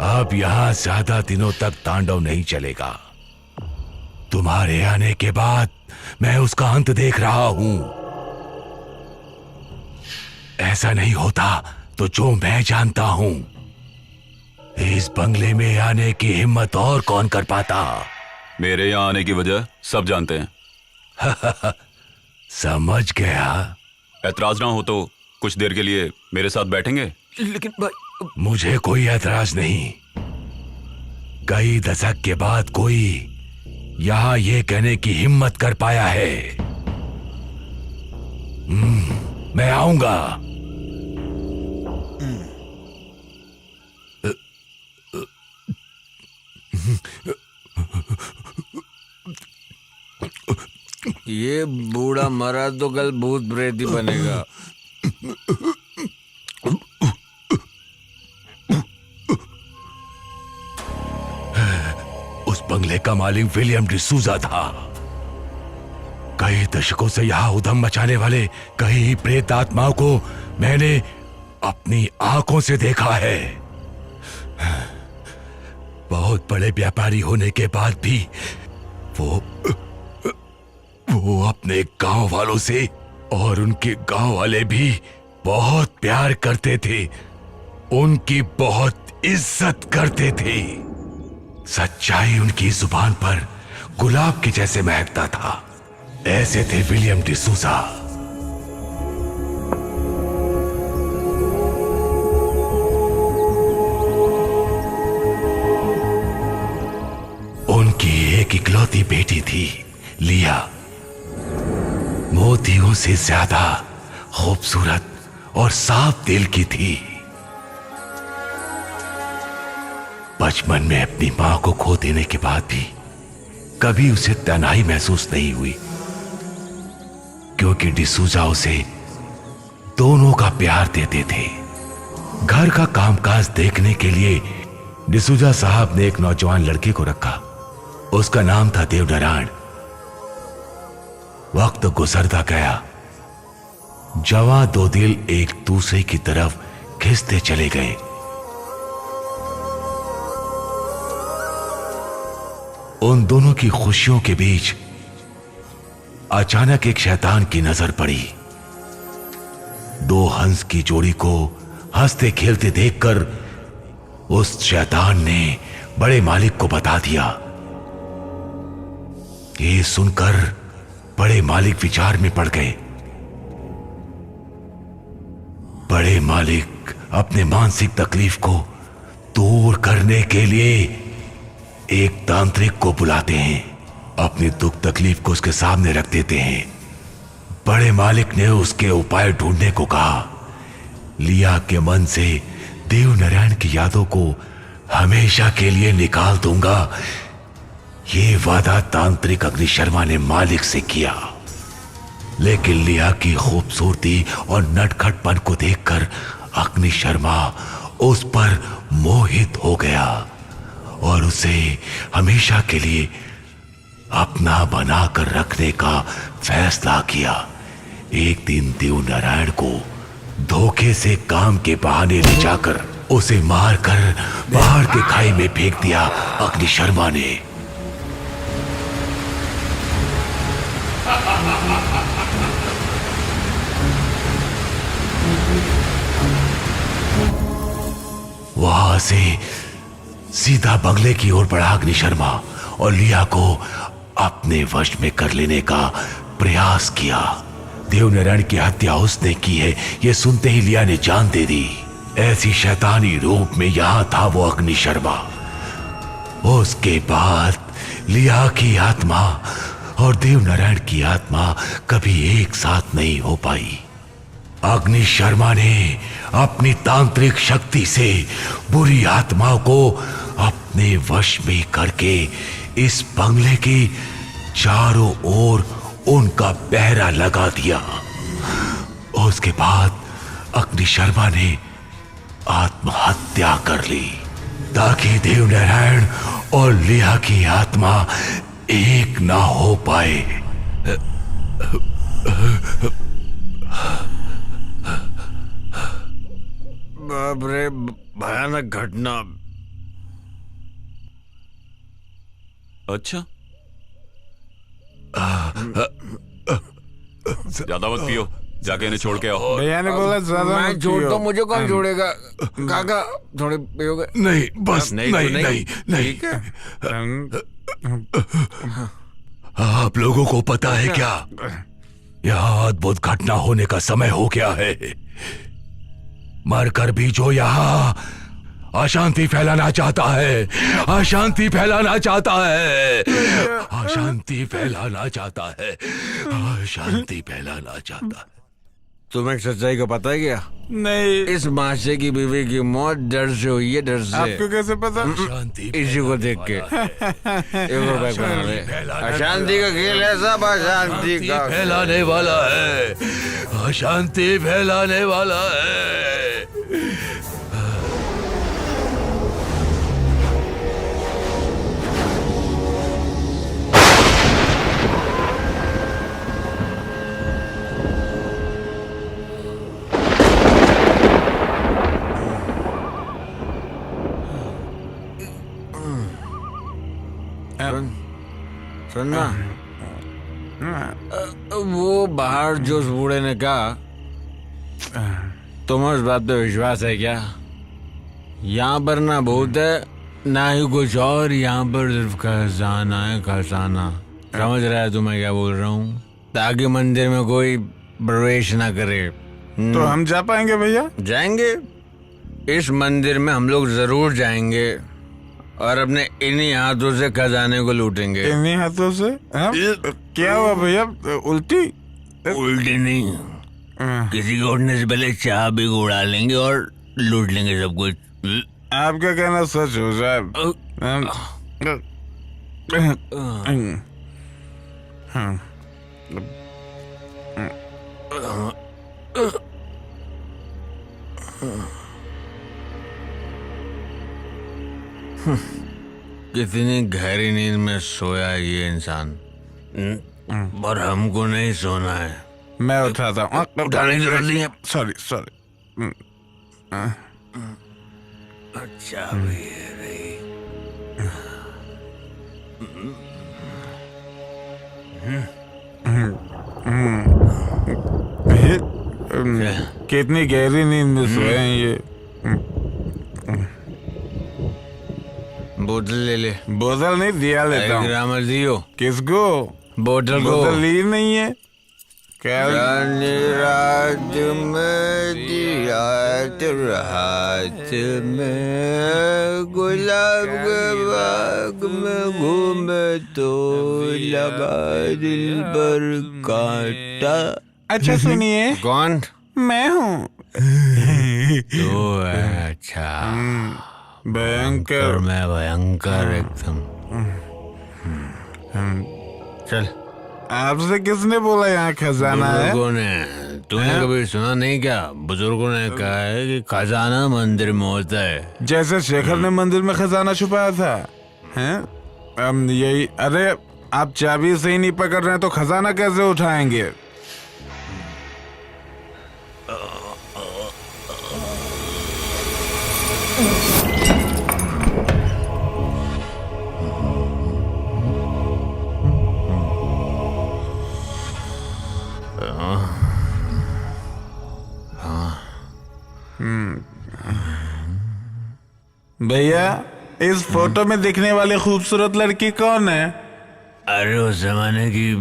अब यहां ज्यादा दिनों तक तांडव नहीं चलेगा। तुम्हारे आने के बाद मैं उसका अंत देख रहा हूं। ऐसा नहीं होता तो जो मैं जानता हूं, इस बंगले में आने की हिम्मत और कौन कर पाता? मेरे यहाँ आने की वजह सब जानते हैं। समझ गया। ऐतराज ना हो तो कुछ देर के लिए मेरे साथ बैठेंगे? लेकिन भाई, मुझे कोई ऐतराज नहीं। कई दशक के बाद कोई यहां ये कहने की हिम्मत कर पाया है। मैं आऊंगा। ये बूढ़ा मरा तो कल भूत प्रेत ही बनेगा। उस बंगले का मालिक विलियम डिसूजा था। कई दशकों से यहां उधम मचाने वाले कई प्रेत आत्माओं को मैंने अपनी आंखों से देखा है। बहुत बड़े व्यापारी होने के बाद भी वो अपने गांव वालों से और उनके गांव वाले भी बहुत प्यार करते थे, उनकी बहुत इज्जत करते थे। सच्चाई उनकी जुबान पर गुलाब के जैसे महकता था। ऐसे थे विलियम डिसूजा। उनकी एक इकलौती बेटी थी, लिया। मोतियों से ज्यादा खूबसूरत और साफ दिल की थी। बचपन में अपनी मां को खो देने के बाद भी कभी उसे तन्हाई महसूस नहीं हुई, क्योंकि डिसूजा उसे दोनों का प्यार देते थे। घर का कामकाज देखने के लिए डिसूजा साहब ने एक नौजवान लड़के को रखा, उसका नाम था देवनारायण। वक्त गुजरता गया, जवां दो दिल एक दूसरे की तरफ खिंचते चले गए। उन दोनों की खुशियों के बीच अचानक एक शैतान की नजर पड़ी। दो हंस की जोड़ी को हंसते खेलते देखकर उस शैतान ने बड़े मालिक को बता दिया। ये सुनकर बड़े मालिक विचार में पड़ गए। बड़े मालिक अपने मानसिक तकलीफ को दूर करने के लिए एक तांत्रिक को बुलाते हैं, अपनी दुख तकलीफ को उसके सामने रख देते हैं। बड़े मालिक ने उसके उपाय ढूंढने को कहा। लिया के मन से देवनारायण की यादों को हमेशा के लिए निकाल दूंगा, ये वादा तांत्रिक अग्नि शर्मा ने मालिक से किया। लेकिन लिया की खूबसूरती और नटखटपन को देखकर अग्नि शर्मा उस पर मोहित हो गया और उसे हमेशा के लिए अपना बनाकर रखने का फैसला किया। एक दिन देवनारायण को धोखे से काम के बहाने ले जाकर उसे मारकर पहाड़ के खाई में फेंक दिया अग्नि शर्मा ने। वहां से सीधा बंगले की ओर बढ़ा अग्नि शर्मा और लिया को अपने वश में कर लेने का प्रयास किया। देवनारायण की हत्या उसने की है, यह सुनते ही लिया ने जान दे दी। ऐसी शैतानी रूप में यहां था वो अग्नि शर्मा। उसके बाद लिया की आत्मा और देवनारायण की आत्मा कभी एक साथ नहीं हो पाई। अग्नि शर्मा ने अपनी तांत्रिक शक्ति से बुरी आत्माओं को अपने वश में करके इस बंगले के चारों ओर उनका पहरा लगा दिया। उसके बाद अग्नि शर्मा ने आत्महत्या कर ली ताकि देवनारायण और लिया की आत्मा एक ना हो पाए। बाप रे, भयानक घटना। अच्छा, ज्यादा मत पियो, जाके इन्हें छोड़ के आओ। भैया ने बोला ज्यादा मैं मत छोड़ पियो। तो मुझे कौन छोड़ेगा? काका थोड़े पियोगे? नहीं, बस नहीं, नहीं तो नहीं नहीं, ठीक है। आप लोगों को पता है क्या, यहाँ अद्भुत घटना होने का समय हो गया है। मरकर भी जो यहाँ अशांति फैलाना चाहता है, अशांति फैलाना चाहता है, अशांति फैलाना चाहता है, अशांति फैलाना चाहता है। तुम्हें सच्चाई का पता है क्या? नहीं, इस माशे की बीवी की मौत डर से हुई है, डर से। आपको कैसे पता? अशांति इसी को देख के अशांति का खेल है, सब अशांति का फैलाने वाला है, अशांति फैलाने वाला है। सुनना, वो बाहर जो उस बूढ़े ने कहा, तुम्हें उस बात पे विश्वास है क्या? यहाँ पर ना भूत है ना ही कुछ और, यहाँ पर सिर्फ खजाना है, खजाना। समझ रहा है तुम्हें क्या बोल रहा हूँ? ताकि मंदिर में कोई प्रवेश ना करे। तो हम जा पाएंगे भैया? जाएंगे, इस मंदिर में हम लोग जरूर जाएंगे और अपने इन्हीं हाथों से खजाने को लूटेंगे। इन्हीं हाथों से? क्या हुआ भैया, उल्टी? उल्टी नहीं, किसी को उड़ने से पहले चाह भी उड़ा लेंगे और लूट लेंगे सब कुछ। आपका कहना सच हो साहब। कितनी गहरी नींद में सोया है ये इंसान, पर हमको नहीं सोना है। मैं उठाता हूँ। उठाने की जरूरत नहीं है। Sorry sorry. अच्छा भी है रही। कितनी गहरी नींद में सोए हैं ये। बोतल ले ले। बोतल नहीं, दिया लेता हूँ। ग्रामर दियो। किसको? बोतल को। बोतल ली नहीं है क्या? रात में दिया तेरे हाथ में, गुलाब के बाग में घूमे तो लगा दिल पर कांटा। अच्छा सुनिए। कौन? मैं हूँ। तो अच्छा। भयंकर। मैं भयंकर एकदम। चल। आपसे किसने बोला यहाँ खजाना है? बुजुर्गों ने। तूने कभी सुना नहीं क्या? बुजुर्गों ने कहा है कि खजाना मंदिर में होता है। जैसे शेखर ने मंदिर में खजाना छुपाया था, हैं? यही। अरे आप चाबी सही नहीं पकड़ रहे हैं तो खजाना कैसे उठाएंगे? भैया, इस फोटो में दिखने वाली खूबसूरत लड़की कौन है? अरे उस जमाने की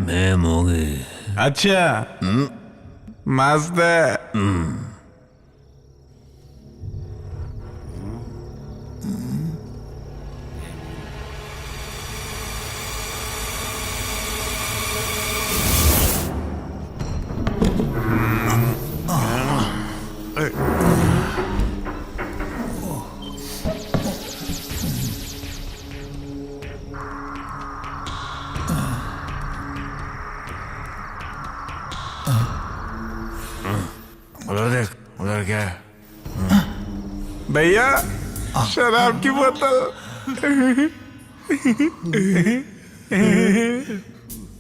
मैम होगी। अच्छा। मस्त है। उधर देख, उधर क्या है? भैया, शराब की बोतल।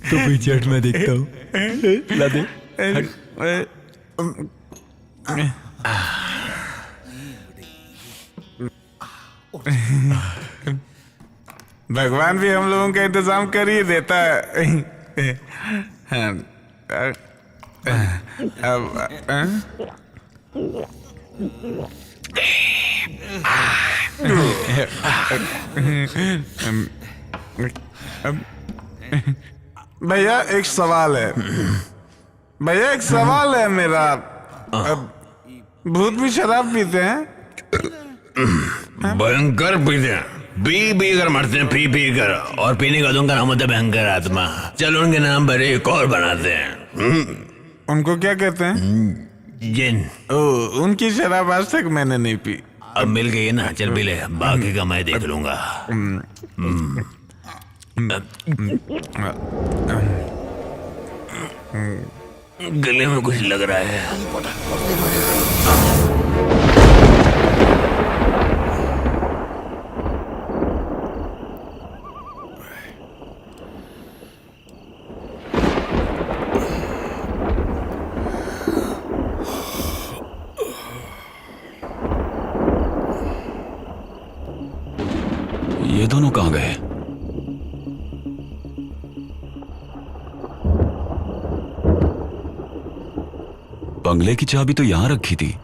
तो पीछे हट, मैं देखता हूँ। ला दे। भगवान भी हम लोगों का इंतजाम कर ही देता है। भैया एक सवाल है। भैया एक सवाल है मेरा। भूत भी शराब पीते हैं? भयंकर पीते हैं। पी कर मरते हैं, पी कर। और पीने का उनका नाम होता है भयंकर आत्मा। चलो उनके नाम पर एक और बनाते हैं। उनको क्या कहते हैं? जिन। ओ, उनकी शराब आज तक मैंने नहीं पी। अब मिल गई है ना, चल पी ले, बाकी का मैं देख लूंगा। गले में कुछ लग रहा है। ये दोनों कहाँ गए? बंगले की चाबी तो यहां रखी थी।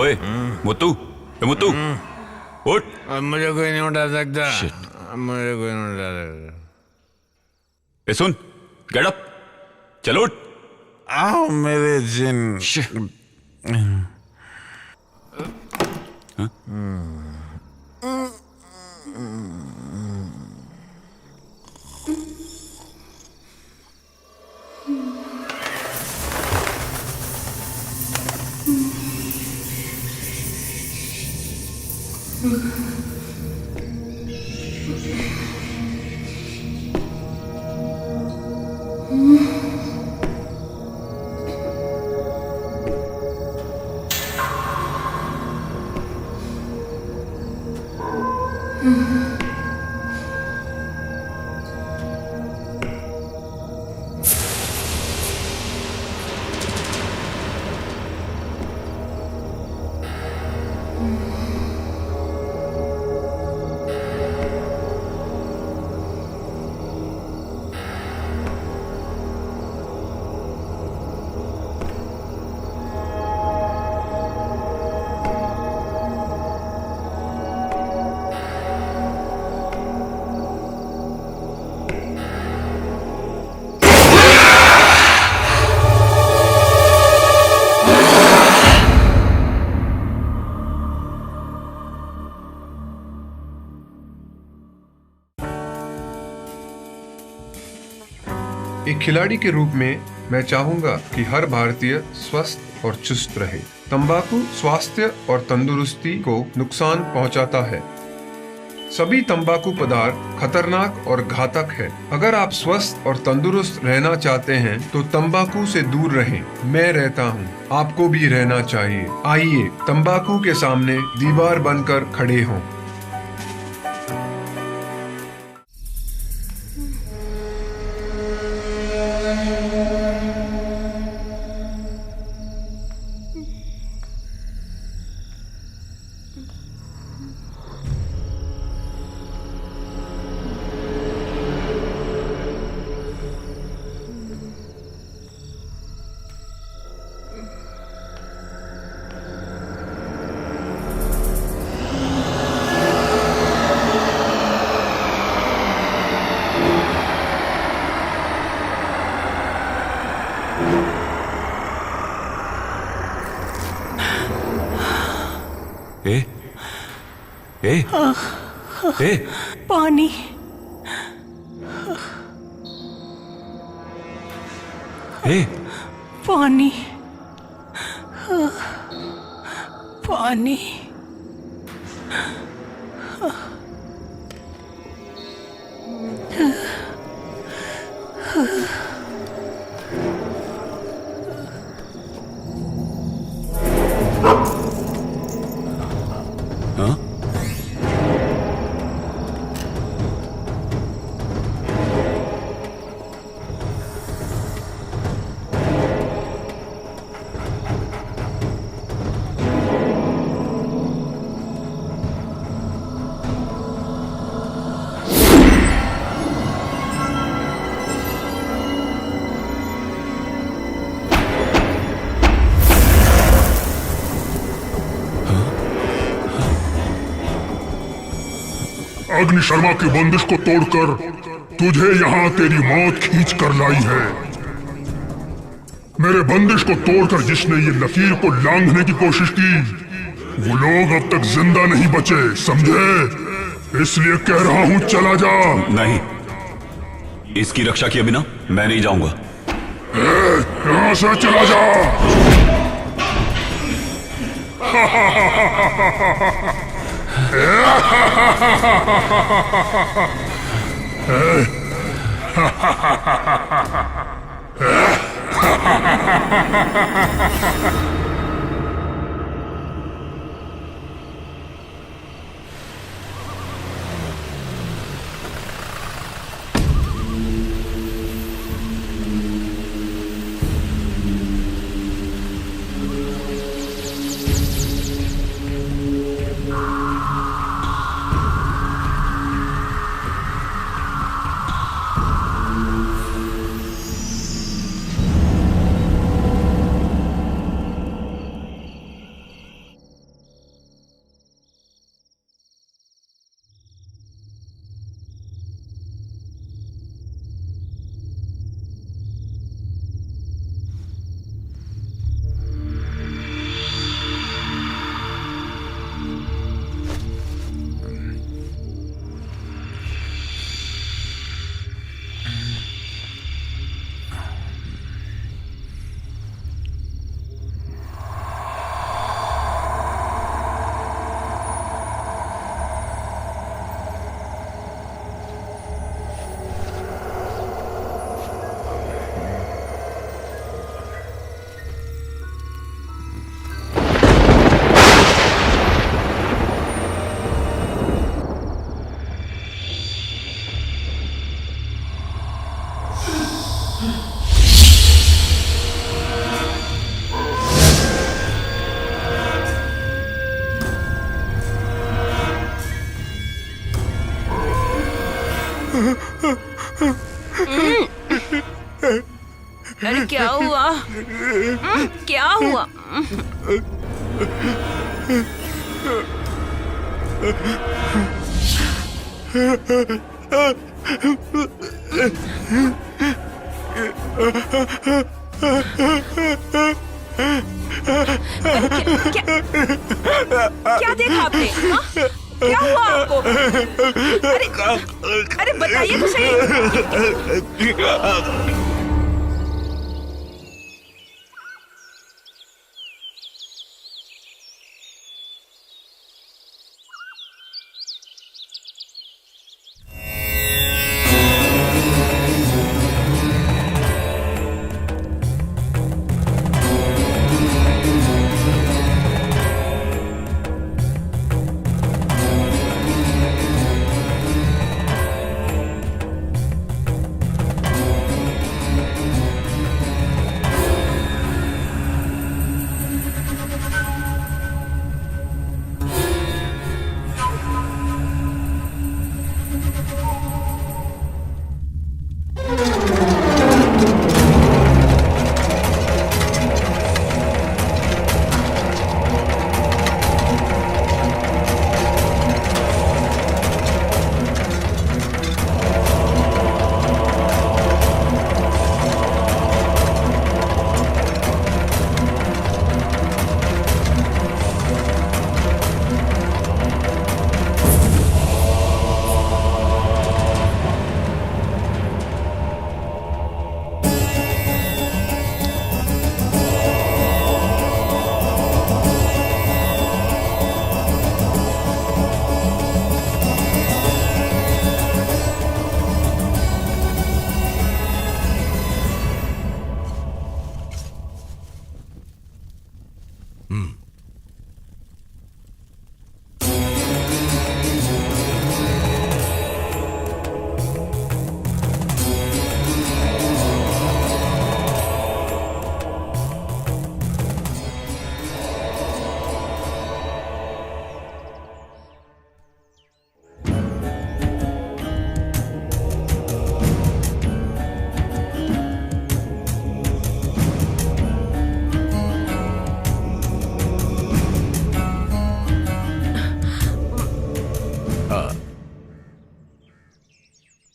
ओए मुत्तू, ए मुत्तू, उठ। अब मुझे कोई नहीं उठा सकता। Shit. अब मुझे कोई नहीं उठा सकता। ए सुन, गेट अप, चल उठ। आओ मेरे जिन। एक खिलाड़ी के रूप में मैं चाहूंगा कि हर भारतीय स्वस्थ और चुस्त रहे। तंबाकू स्वास्थ्य और तंदुरुस्ती को नुकसान पहुंचाता है। सभी तंबाकू पदार्थ खतरनाक और घातक है। अगर आप स्वस्थ और तंदुरुस्त रहना चाहते हैं तो तंबाकू से दूर रहें। मैं रहता हूं, आपको भी रहना चाहिए। आइए तंबाकू के सामने दीवार बनकर खड़े हों। ए, पानी। पानी। पानी। अग्नि शर्मा की बंदिश को तोड़कर तुझे यहाँ तेरी मौत खींच कर लाई है। मेरे बंदिश को तोड़कर जिसने ये लकीर को लांघने की कोशिश की, वो लोग अब तक जिंदा नहीं बचे, समझे? इसलिए कह रहा हूँ चला जा। नहीं, इसकी रक्षा किए बिना मैं नहीं जाऊंगा। यहाँ से चला जा। अरे क्या हुआ? क्या हुआ? क्या देखा आपने? हाँ? क्या हुआ आपको? अरे बताइए तो सही।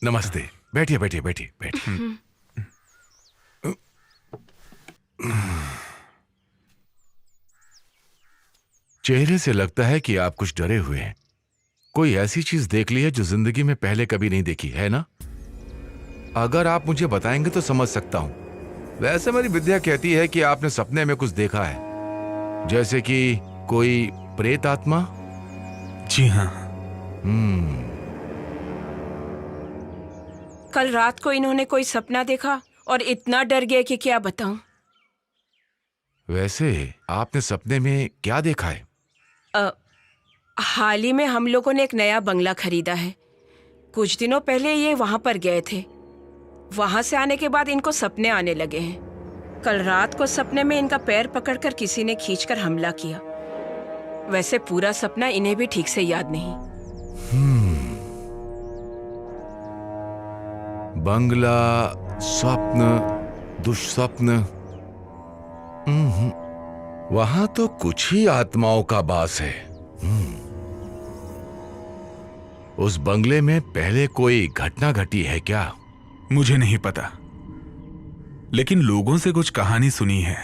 नमस्ते। बैठिए बैठिए बैठिए बैठिए। चेहरे से लगता है कि आप कुछ डरे हुए हैं। कोई ऐसी चीज देख ली है जो जिंदगी में पहले कभी नहीं देखी है ना? अगर आप मुझे बताएंगे तो समझ सकता हूं। वैसे मेरी विद्या कहती है कि आपने सपने में कुछ देखा है, जैसे कि कोई प्रेत आत्मा। जी हाँ। कल रात को इन्होंने कोई सपना देखा और इतना डर गए कि क्या बताऊं। वैसे आपने सपने में क्या देखा है? हाल ही में हम लोगों ने एक नया बंगला खरीदा है। कुछ दिनों पहले ये वहां पर गए थे। वहां से आने के बाद इनको सपने आने लगे हैं। कल रात को सपने में इनका पैर पकड़कर किसी ने खींचकर हमला किया। वैसे पूरा सपना इन्हें भी ठीक से याद नहीं। बंगला, स्वप्न, दुष्स्वप्न। वहां तो कुछ ही आत्माओं का वास है। उस बंगले में पहले कोई घटना घटी है क्या? मुझे नहीं पता, लेकिन लोगों से कुछ कहानी सुनी है।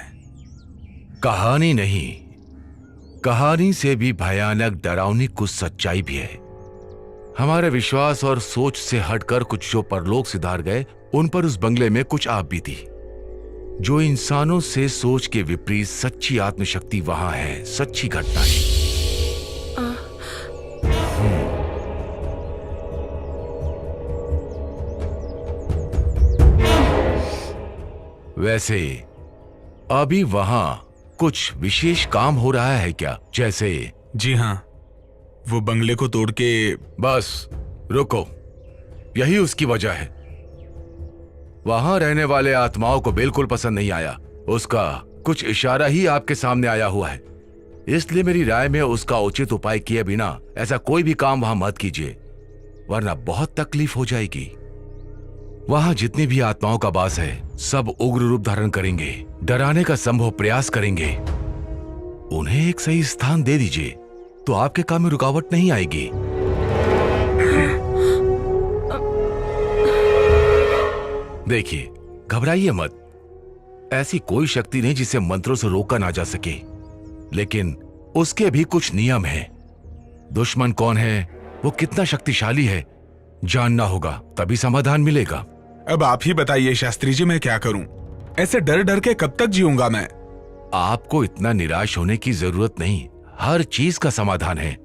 कहानी नहीं, कहानी से भी भयानक डरावनी कुछ सच्चाई भी है। हमारे विश्वास और सोच से हटकर कुछ जो परलोक सिधार गए, उन पर उस बंगले में कुछ आप भी थी। जो इंसानों से सोच के विपरीत सच्ची आत्मशक्ति वहां है, सच्ची घटना है। वैसे अभी वहां कुछ विशेष काम हो रहा है क्या? जैसे? जी हाँ, वो बंगले को तोड़ के। बस रुको, यही उसकी वजह है। वहां रहने वाले आत्माओं को बिल्कुल पसंद नहीं आया। उसका कुछ इशारा ही आपके सामने आया हुआ है। इसलिए मेरी राय में उसका उचित उपाय किए बिना ऐसा कोई भी काम वहां मत कीजिए, वरना बहुत तकलीफ हो जाएगी। वहां जितनी भी आत्माओं का वास है सब उग्र रूप धारण करेंगे, डराने का संभव प्रयास करेंगे। उन्हें एक सही स्थान दे दीजिए तो आपके काम में रुकावट नहीं आएगी। देखिए, घबराइए मत। ऐसी कोई शक्ति नहीं जिसे मंत्रों से रोका ना जा सके, लेकिन उसके भी कुछ नियम हैं। दुश्मन कौन है, वो कितना शक्तिशाली है, जानना होगा, तभी समाधान मिलेगा। अब आप ही बताइए शास्त्री जी, मैं क्या करूं? ऐसे डर डर के कब तक जीऊंगा मैं? आपको इतना निराश होने की जरूरत नहीं, हर चीज का समाधान है।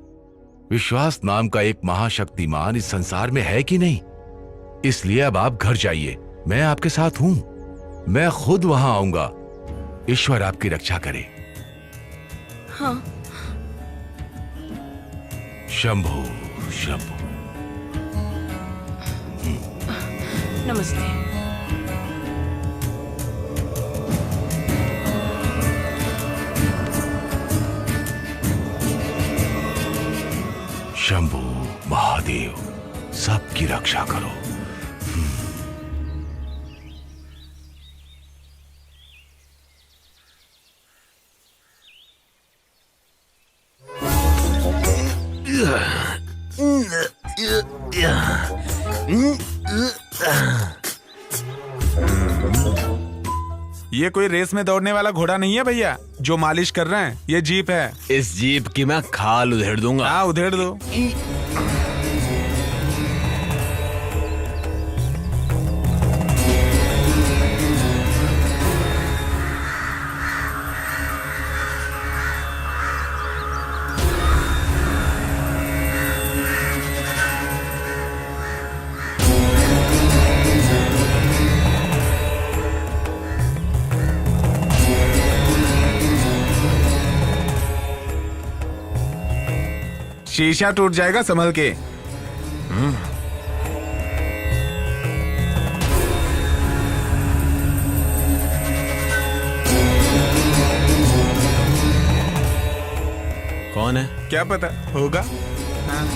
विश्वास नाम का एक महाशक्तिमान इस संसार में है कि नहीं, इसलिए अब आप घर जाइए, मैं आपके साथ हूं, मैं खुद वहां आऊंगा। ईश्वर आपकी रक्षा करे। हाँ। शंभु शंभु। नमस्ते। शंभु महादेव, सबकी रक्षा करो। ये कोई रेस में दौड़ने वाला घोड़ा नहीं है भैया जो मालिश कर रहे हैं, ये जीप है। इस जीप की मैं खाल उधेड़ दूंगा। हाँ, उधेड़ दो। शीशा टूट जाएगा, संभल के। कौन है? क्या पता होगा। हाँ।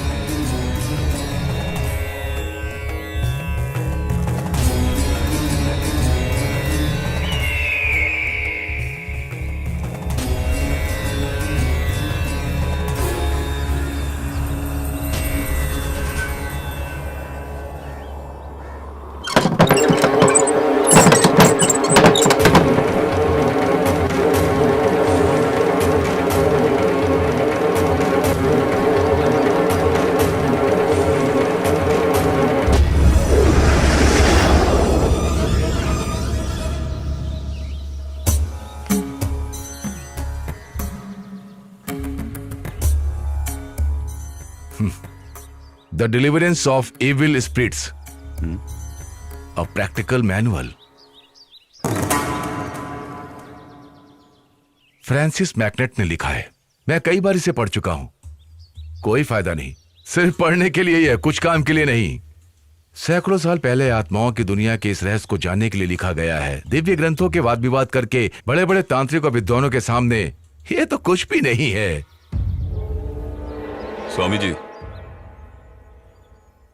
The Deliverance of Evil Spirits, a practical manual. Francis McNett ने लिखा है, मैं कई बार इसे पढ़ चुका हूं, कोई फायदा नहीं, सिर्फ पढ़ने के लिए ही है, कुछ काम के लिए नहीं। सैकड़ों साल पहले आत्माओं की दुनिया के इस रहस्य को जानने के लिए लिखा गया है। दिव्य ग्रंथों के वाद विवाद करके बड़े बड़े तांत्रिक और विद्वानों के सामने ये तो कुछ भी नहीं है। स्वामी जी,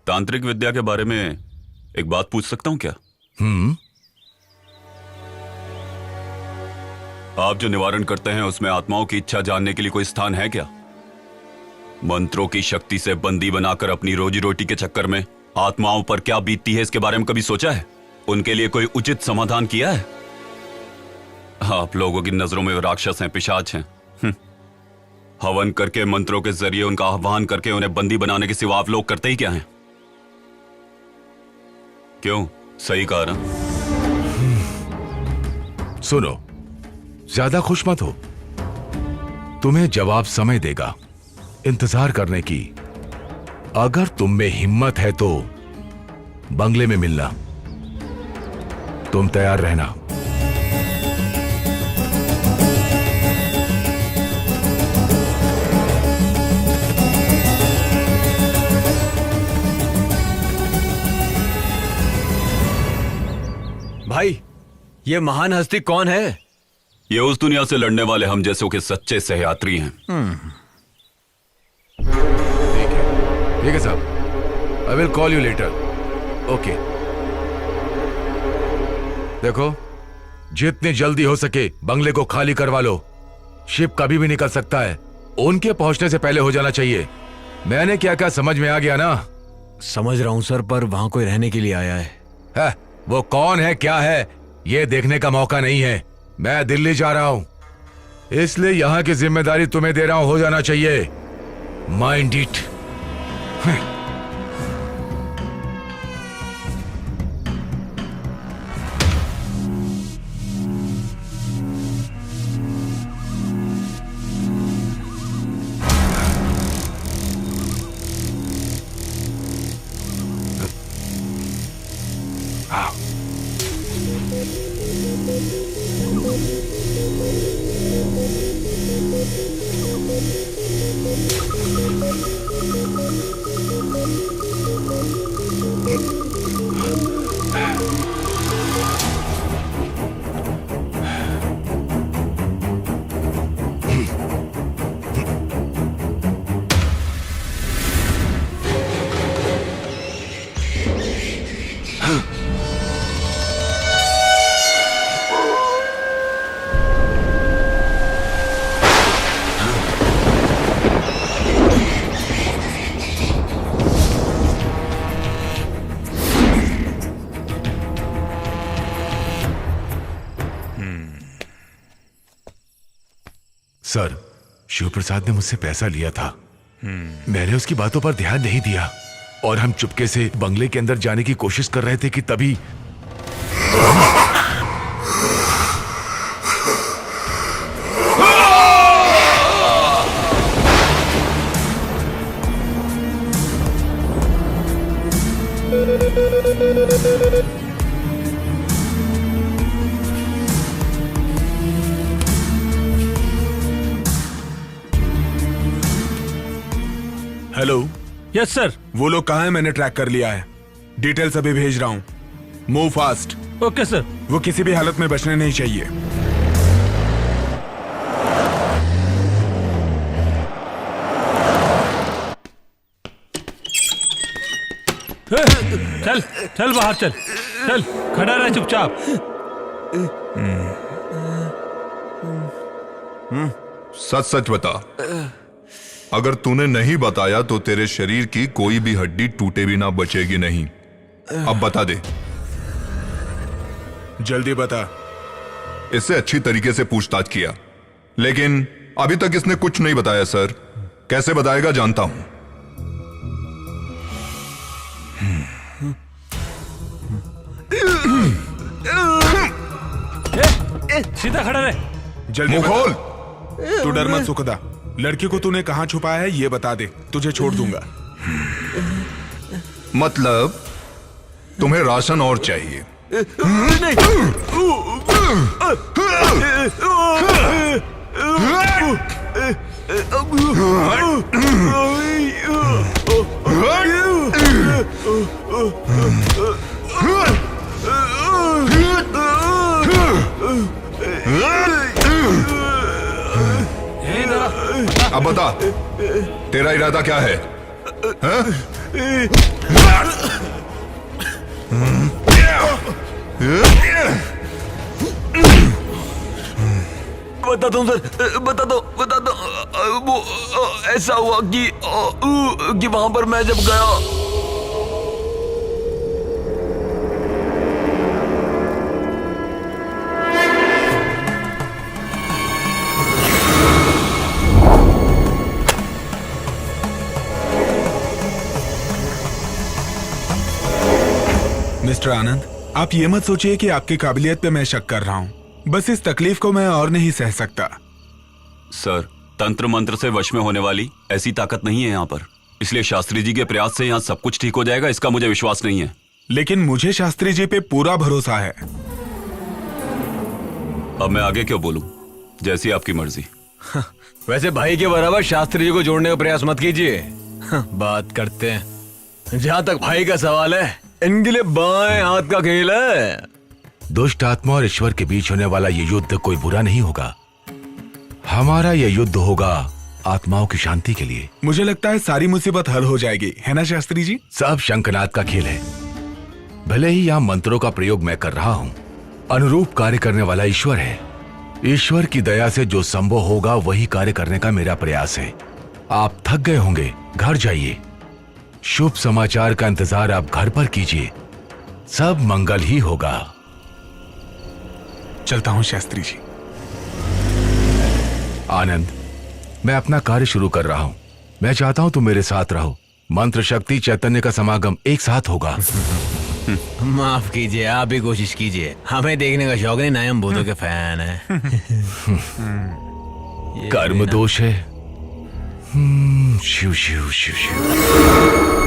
तांत्रिक विद्या के बारे में एक बात पूछ सकता हूं क्या? आप जो निवारण करते हैं उसमें आत्माओं की इच्छा जानने के लिए कोई स्थान है क्या? मंत्रों की शक्ति से बंदी बनाकर अपनी रोजी रोटी के चक्कर में आत्माओं पर क्या बीतती है, इसके बारे में कभी सोचा है? उनके लिए कोई उचित समाधान किया है? आप लोगों की नजरों में वो राक्षस हैं, पिशाच हैं। हवन करके, मंत्रों के जरिए उनका आह्वान करके उन्हें बंदी बनाने के सिवा आप लोग करते ही क्या हैं? क्यों, सही कहा ना? सुनो, ज्यादा खुश मत हो, तुम्हें जवाब समय देगा, इंतजार करने की। अगर तुम में हिम्मत है तो बंगले में मिलना, तुम तैयार रहना। भाई, ये महान हस्ती कौन है? ये उस दुनिया से लड़ने वाले हम जैसों के सच्चे सहयात्री हैं। ठीक है साहब, I will call you later. Okay. देखो, जितनी जल्दी हो सके बंगले को खाली करवा लो। शिप कभी भी निकल सकता है, उनके पहुंचने से पहले हो जाना चाहिए। मैंने क्या क्या समझ में आ गया ना? समझ रहा हूँ सर, पर वहां कोई रहने के लिए आया है। वो कौन है, क्या है, ये देखने का मौका नहीं है। मैं दिल्ली जा रहा हूं, इसलिए यहां की जिम्मेदारी तुम्हें दे रहा हूं, हो जाना चाहिए। Mind it. सर, शिव प्रसाद ने मुझसे पैसा लिया था। मैंने उसकी बातों पर ध्यान नहीं दिया और हम चुपके से बंगले के अंदर जाने की कोशिश कर रहे थे कि तभी हेलो। Yes sir. वो लोग कहाँ हैं? मैंने ट्रैक कर लिया है, डिटेल्स अभी भेज रहा हूँ। Move fast. Okay sir. वो किसी भी हालत में बचने नहीं चाहिए। चल चल बाहर चल, चल खड़ा रह चुपचाप। सच सच बता, अगर तूने नहीं बताया तो तेरे शरीर की कोई भी हड्डी टूटे भी ना बचेगी नहीं। अब बता दे। जल्दी बता। इससे अच्छी तरीके से पूछताछ किया, लेकिन अभी तक इसने कुछ नहीं बताया सर। कैसे बताएगा जानता हूं। सीधा खड़ा रहे। जल्दी मुंह खोल। तू डर मत सुखदा। लड़की को तूने कहां छुपाया है ये बता दे, तुझे छोड़ दूंगा। मतलब तुम्हें राशन और चाहिए? अब बता, तेरा इरादा क्या है? बता दो सर, बता दो। वो ऐसा हुआ कि वहां पर मैं जब गया। मिस्टर आनंद, आप ये मत सोचिए कि आपकी काबिलियत पे मैं शक कर रहा हूँ। बस इस तकलीफ को मैं और नहीं सह सकता। सर, तंत्र मंत्र से वश में होने वाली ऐसी ताकत नहीं है यहाँ पर, इसलिए शास्त्री जी के प्रयास से यहाँ सब कुछ ठीक हो जाएगा, इसका मुझे विश्वास नहीं है। लेकिन मुझे शास्त्री जी पे पूरा भरोसा है। अब मैं आगे क्यों बोलूं? जैसी आपकी मर्जी। वैसे भाई के बराबर शास्त्री जी को जोड़ने का प्रयास मत कीजिए। बात करते हैं। जहां तक भाई का सवाल है, इनके लिए बाएं हाथ का खेल है। दुष्ट आत्मा और ईश्वर के बीच होने वाला ये युद्ध कोई बुरा नहीं होगा। हमारा ये युद्ध होगा आत्माओं की शांति के लिए। मुझे लगता है सारी मुसीबत हल हो जाएगी, है ना शास्त्री जी? सब शंखनाद का खेल है। भले ही यहाँ मंत्रों का प्रयोग मैं कर रहा हूँ, अनुरूप कार्य करने वाला ईश्वर है। ईश्वर की दया से जो संभव होगा वही कार्य करने का मेरा प्रयास है। आप थक गए होंगे, घर जाइए। शुभ समाचार का इंतजार आप घर पर कीजिए, सब मंगल ही होगा। चलता हूं शास्त्री जी। आनंद, मैं अपना कार्य शुरू कर रहा हूं। मैं चाहता हूं तुम मेरे साथ रहो। मंत्र शक्ति चैतन्य का समागम एक साथ होगा। माफ कीजिए, आप ही कोशिश कीजिए। हमें देखने का शौक नहीं, ना हम भूतों के फैन है। कर्म दोष है। शिव शिव शिव शिव।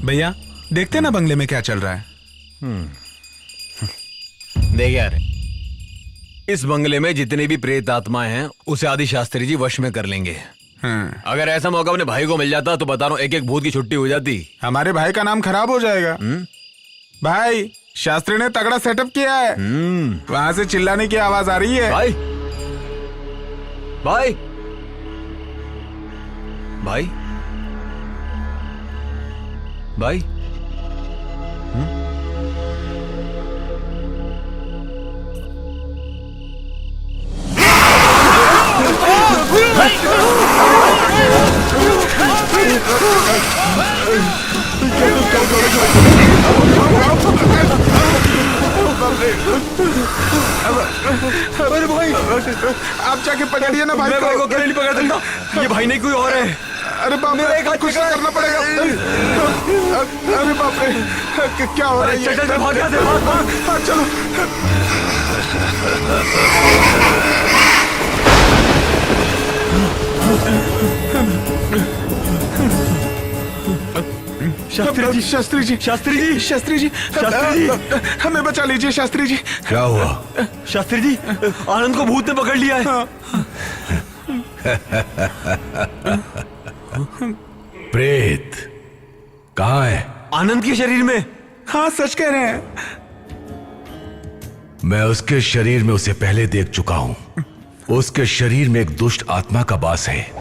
भैया देखते ना बंगले में क्या चल रहा है। देख यार, इस बंगले में जितने भी प्रेत आत्माएं हैं उसे आदि शास्त्री जी वश में कर लेंगे। अगर ऐसा मौका अपने भाई को मिल जाता तो बता रहा हूं, एक एक भूत की छुट्टी हो जाती। हमारे भाई का नाम खराब हो जाएगा। भाई, शास्त्री ने तगड़ा सेटअप किया है। वहां से चिल्लाने की आवाज आ रही है। भाई भाई भाई भाई अरे भाई, आप जाके पकड़िए ना भाई को नहीं पकड़ सकता। ये भाई नहीं कोई और है। अरे बाप रे, कुछ तो करना पड़ेगा। अरे बाप रे, क्या हो रहा है? चल भाग यहाँ से, भाग। चलो। शास्त्री जी, हमें बचा लीजिए शास्त्री जी। क्या हुआ? शास्त्री जी, आनंद को भूत ने पकड़ लिया है। प्रेत कहाँ है? आनंद के शरीर में। हाँ, सच कह रहे हैं। मैं उसके शरीर में उसे पहले देख चुका हूं। उसके शरीर में एक दुष्ट आत्मा का वास है।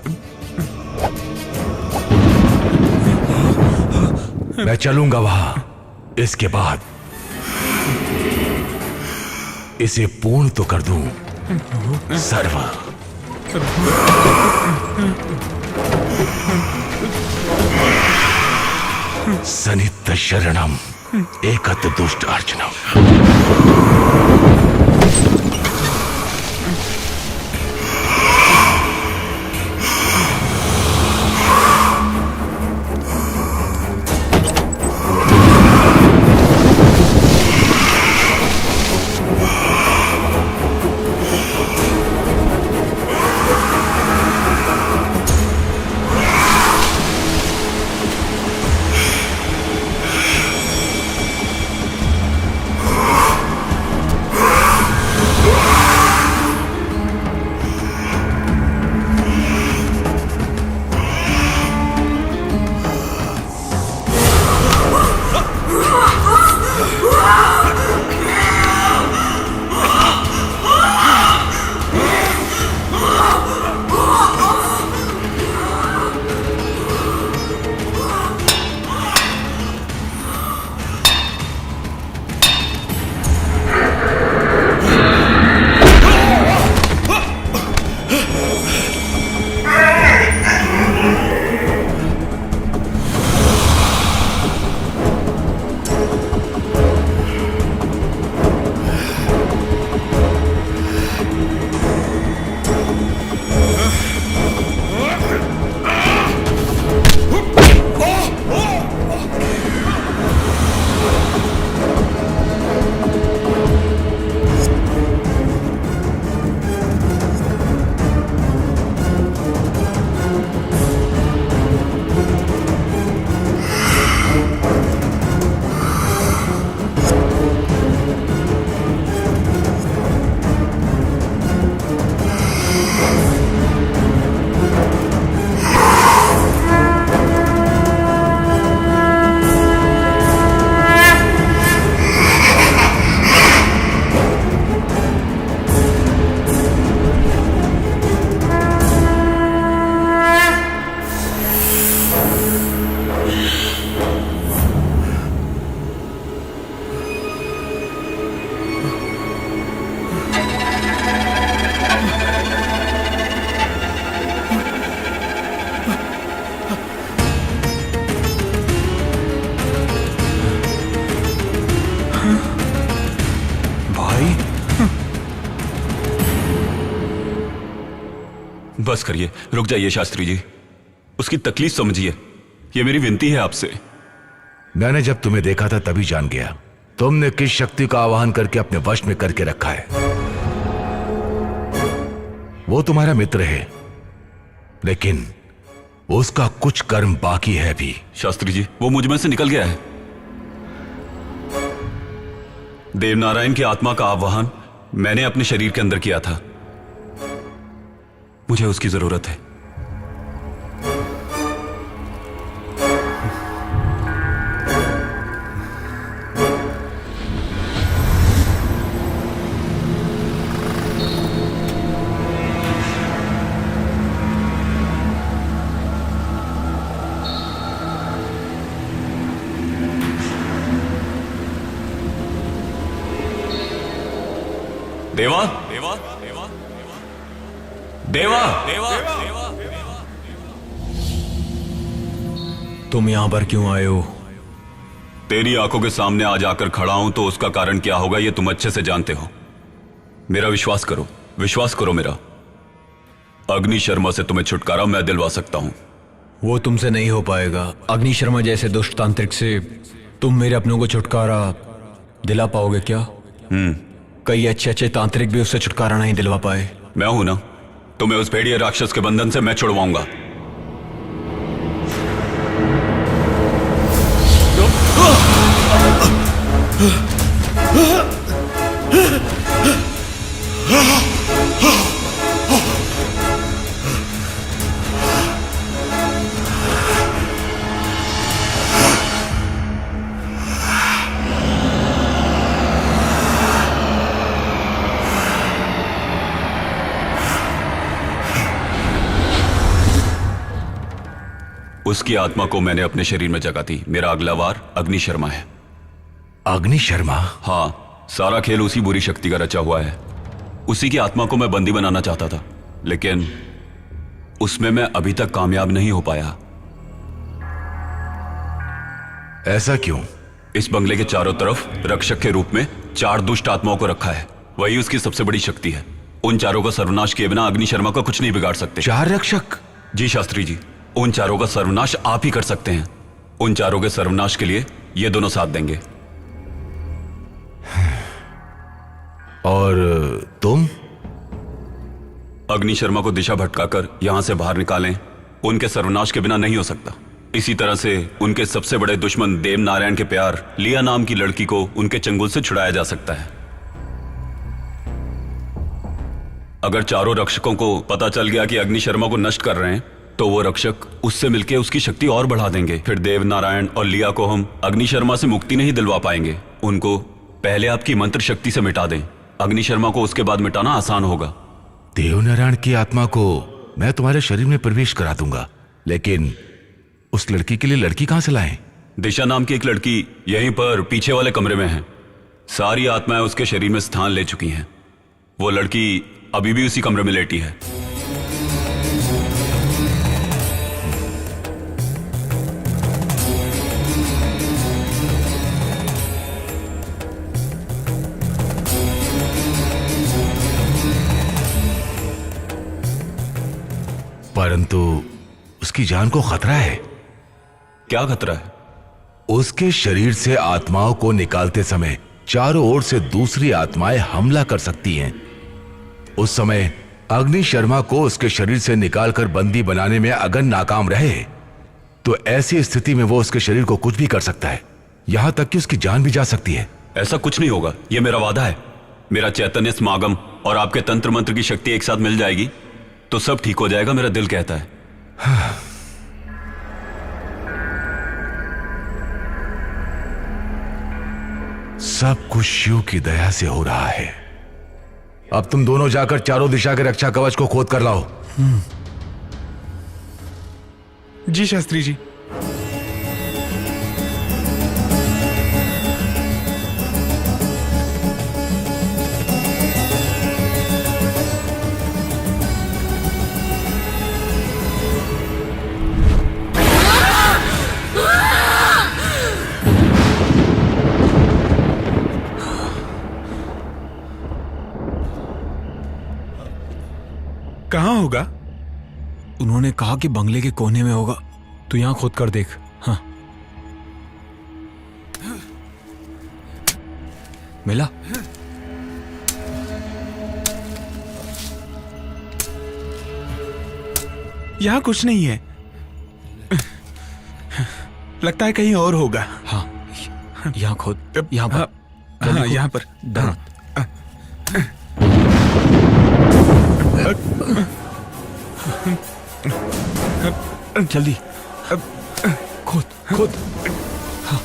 मैं चलूंगा वहां। इसके बाद इसे पूर्ण तो कर दूं। सर्व सनित शरणम एकत दुष्ट अर्चनम। बस करिए, रुक जाइए शास्त्री जी। उसकी तकलीफ समझिए, ये मेरी विनती है आपसे। मैंने जब तुम्हें देखा था तभी जान गया तुमने किस शक्ति का आवाहन करके अपने वश में करके रखा है। वो तुम्हारा मित्र है, लेकिन उसका कुछ कर्म बाकी है भी। शास्त्री जी, वो मुझ में से निकल गया है। देवनारायण की आत्मा का आवाहन मैंने अपने शरीर के अंदर किया था। मुझे उसकी जरूरत है। देवा देवा देवा देवा देवा देवा, तुम यहां पर क्यों आए हो? तेरी आंखों के सामने आज आकर खड़ा हूं तो उसका कारण क्या होगा ये तुम अच्छे से जानते हो। मेरा विश्वास करो, विश्वास करो मेरा। अग्नि शर्मा से तुम्हें छुटकारा मैं दिलवा सकता हूं। वो तुमसे नहीं हो पाएगा। अग्नि शर्मा जैसे दुष्ट तांत्रिक से तुम मेरे अपनों को छुटकारा दिला पाओगे क्या? कई अच्छे अच्छे तांत्रिक भी उससे छुटकारा नहीं दिलवा पाए। मैं हूं ना, तुम्हें उस भेड़िए राक्षस के बंधन से मैं छुड़वाऊंगा। उसकी आत्मा को मैंने अपने शरीर में जगा दी। मेरा अगला वार अग्नि शर्मा है। अग्नि शर्मा? हाँ, सारा खेल उसी बुरी शक्ति का रचा हुआ है। उसी की आत्मा को मैं बंदी बनाना चाहता था, लेकिन उसमें मैं अभी तक कामयाब नहीं हो पाया। ऐसा क्यों? इस बंगले के चारों तरफ रक्षक के रूप में 4 दुष्ट आत्माओं को रखा है। वही उसकी सबसे बड़ी शक्ति है। उन चारों का सर्वनाश किए बिना अग्नि शर्मा का कुछ नहीं बिगाड़ सकते। 4 रक्षक? जी शास्त्री जी, उन चारों का सर्वनाश आप ही कर सकते हैं। उन चारों के सर्वनाश के लिए ये दोनों साथ देंगे। और तुम? अग्नि शर्मा को दिशा भटकाकर यहां से बाहर निकालें। उनके सर्वनाश के बिना नहीं हो सकता। इसी तरह से उनके सबसे बड़े दुश्मन देवनारायण के प्यार लिया नाम की लड़की को उनके चंगुल से छुड़ाया जा सकता है। अगर चारों रक्षकों को पता चल गया कि अग्नि शर्मा को नष्ट कर रहे हैं, तो वो रक्षक उससे मिलकर उसकी शक्ति और बढ़ा देंगे। फिर देवनारायण और लिया को हम अग्नि शर्मा से मुक्ति नहीं दिलवा पाएंगे। उनको पहले आपकी मंत्र शक्ति से मिटा दें। अग्नि शर्मा को उसके बाद मिटाना आसान होगा। देवनारायण की आत्मा को मैं तुम्हारे शरीर में प्रवेश करा दूंगा, लेकिन उस लड़की के लिए लड़की कहां से लाएं? दिशा नाम की एक लड़की यहीं पर पीछे वाले कमरे में है। सारी आत्माएं उसके शरीर में स्थान ले चुकी हैं। वो लड़की अभी भी उसी कमरे में लेटी है। परंतु उसकी जान को खतरा है। क्या खतरा है? उसके शरीर से आत्माओं को निकालते समय चारों ओर से दूसरी आत्माएं हमला कर सकती हैं। उस समय अग्नि शर्मा को उसके शरीर से निकालकर बंदी बनाने में अगर नाकाम रहे, तो ऐसी स्थिति में वो उसके शरीर को कुछ भी कर सकता है, यहां तक कि उसकी जान भी जा सकती है। ऐसा कुछ नहीं होगा, यह मेरा वादा है। मेरा चैतन्य समागम और आपके तंत्र मंत्र की शक्ति एक साथ मिल जाएगी तो सब ठीक हो जाएगा, मेरा दिल कहता है। सब कुछ शिव की दया से हो रहा है। अब तुम दोनों जाकर चारों दिशा के रक्षा कवच को खोद कर लाओ। जी शास्त्री जी। कहां होगा? उन्होंने कहा कि बंगले के कोने में होगा। तू यहाँ खोद कर देख। हाँ, मिला? यहाँ कुछ नहीं है, लगता है कहीं और होगा। हाँ, यहाँ खोद, यहाँ पर। हाँ, यहाँ पर। डर। जल्दी खोद खोद। हाँ।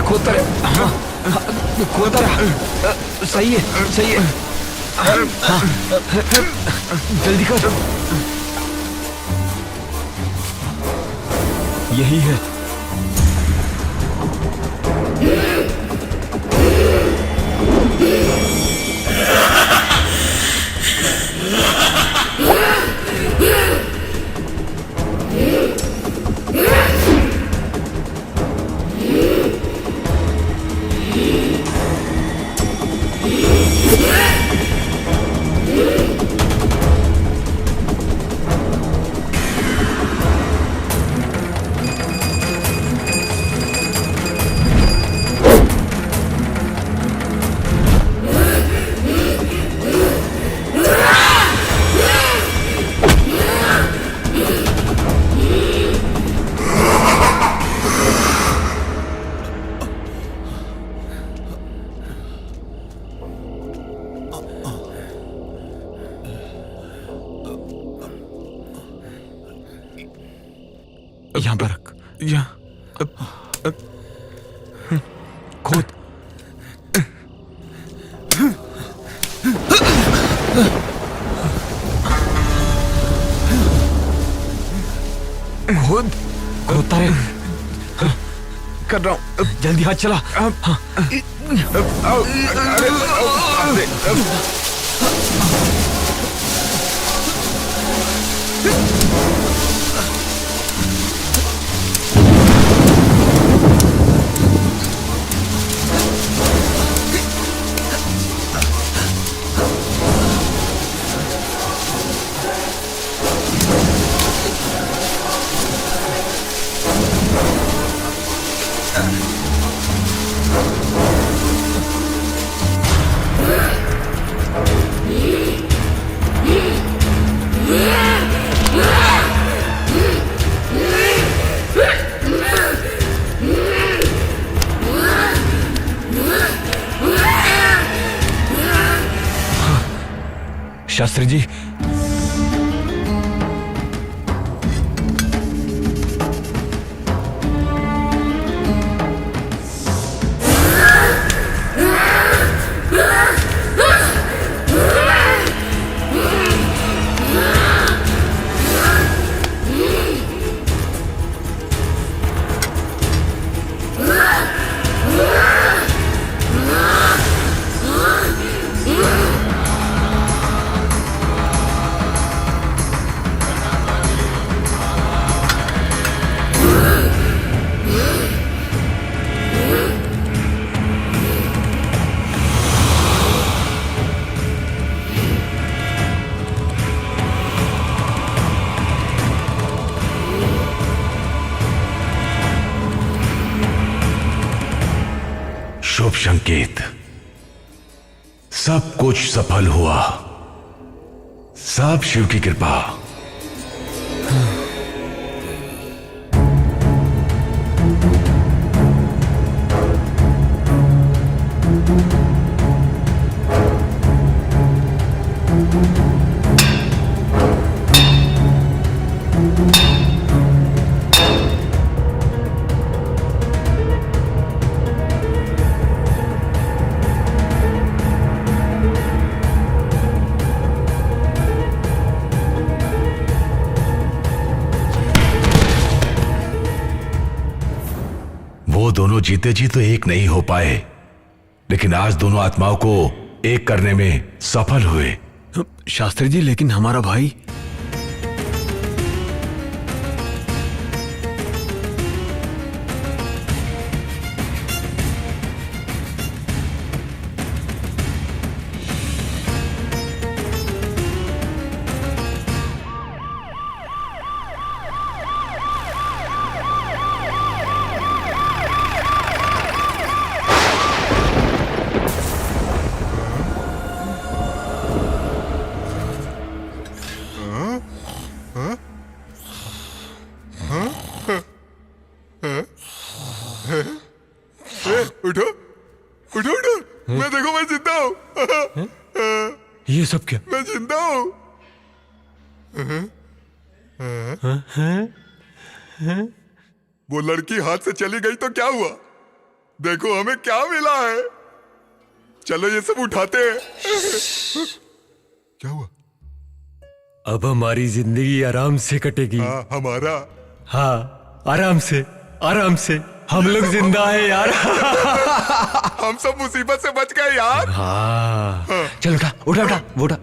खोदता रहे। हाँ, खोदता रहे। सही है। हाँ, जल्दी कर। यही है। यहाँ पर रख। यहाँ खोद। खोदता रहे। कर रहा हूँ। जल्दी हाथ चला। हाँ। शास्त्री जी, शुभ संकेत। सब कुछ सफल हुआ, सब शिव की कृपा। वो दोनों जीते जी तो एक नहीं हो पाए, लेकिन आज दोनों आत्माओं को एक करने में सफल हुए। शास्त्री जी, लेकिन हमारा भाई। सब क्या? मैं जिंदा हूँ। वो लड़की हाथ से चली गई तो क्या हुआ? देखो हमें क्या मिला है। चलो ये सब उठाते हैं। क्या हुआ? अब हमारी जिंदगी आराम से कटेगी। हाँ, हमारा। हाँ, आराम से, आराम से। हम लोग जिंदा है यार। हम सब मुसीबत से बच गए यार। हाँ, चल उठा उठा उठा वो उठा।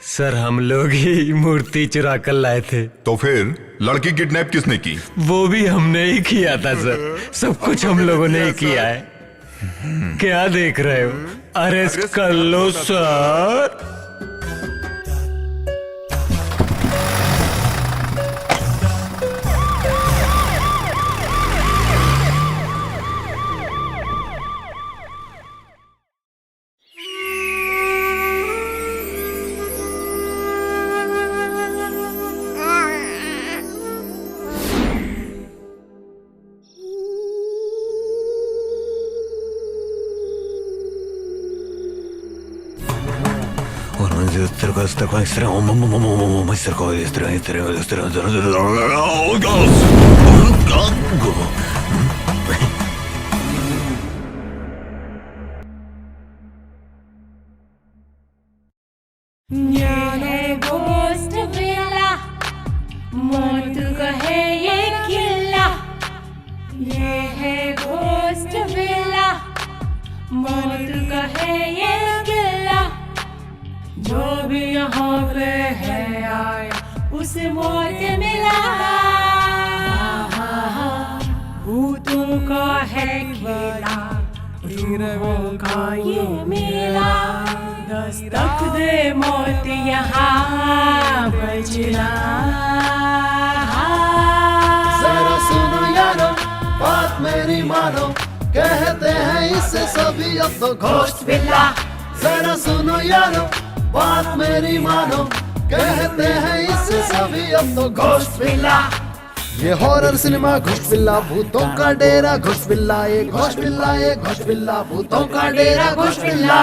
सर हम लोग ही मूर्ति चुरा कर लाए थे। तो फिर लड़की किडनैप किसने की? वो भी हमने ही किया था सर। सब कुछ हम लोगों ने ही किया है। क्या देख रहे हो? अरेस्ट कर लो सर। गोस्ट विला, मौत का है ये किला। ये है गोस्ट विला, मौत का है ये किला। जो भी यहाँ पे है आया उसे मौत मिला। भूतों का है खेला, रूहों का ये मेला। दस्तक दे मौत यहाँ बजना। जरा सुनो यारो, बात मेरी मानो, कहते हैं इससे सभी अब तो घोस्ट विला। जरा सुनो यारो, बात मेरी मानो, कहते हैं इससे सभी अब तो घोस्ट विला। ये हॉरर सिनेमा घोस्ट विला, भूतों का डेरा घोस्ट विला। ये घोस्ट विला, ये घोस्ट विला, भूतों का डेरा घोस्ट विला।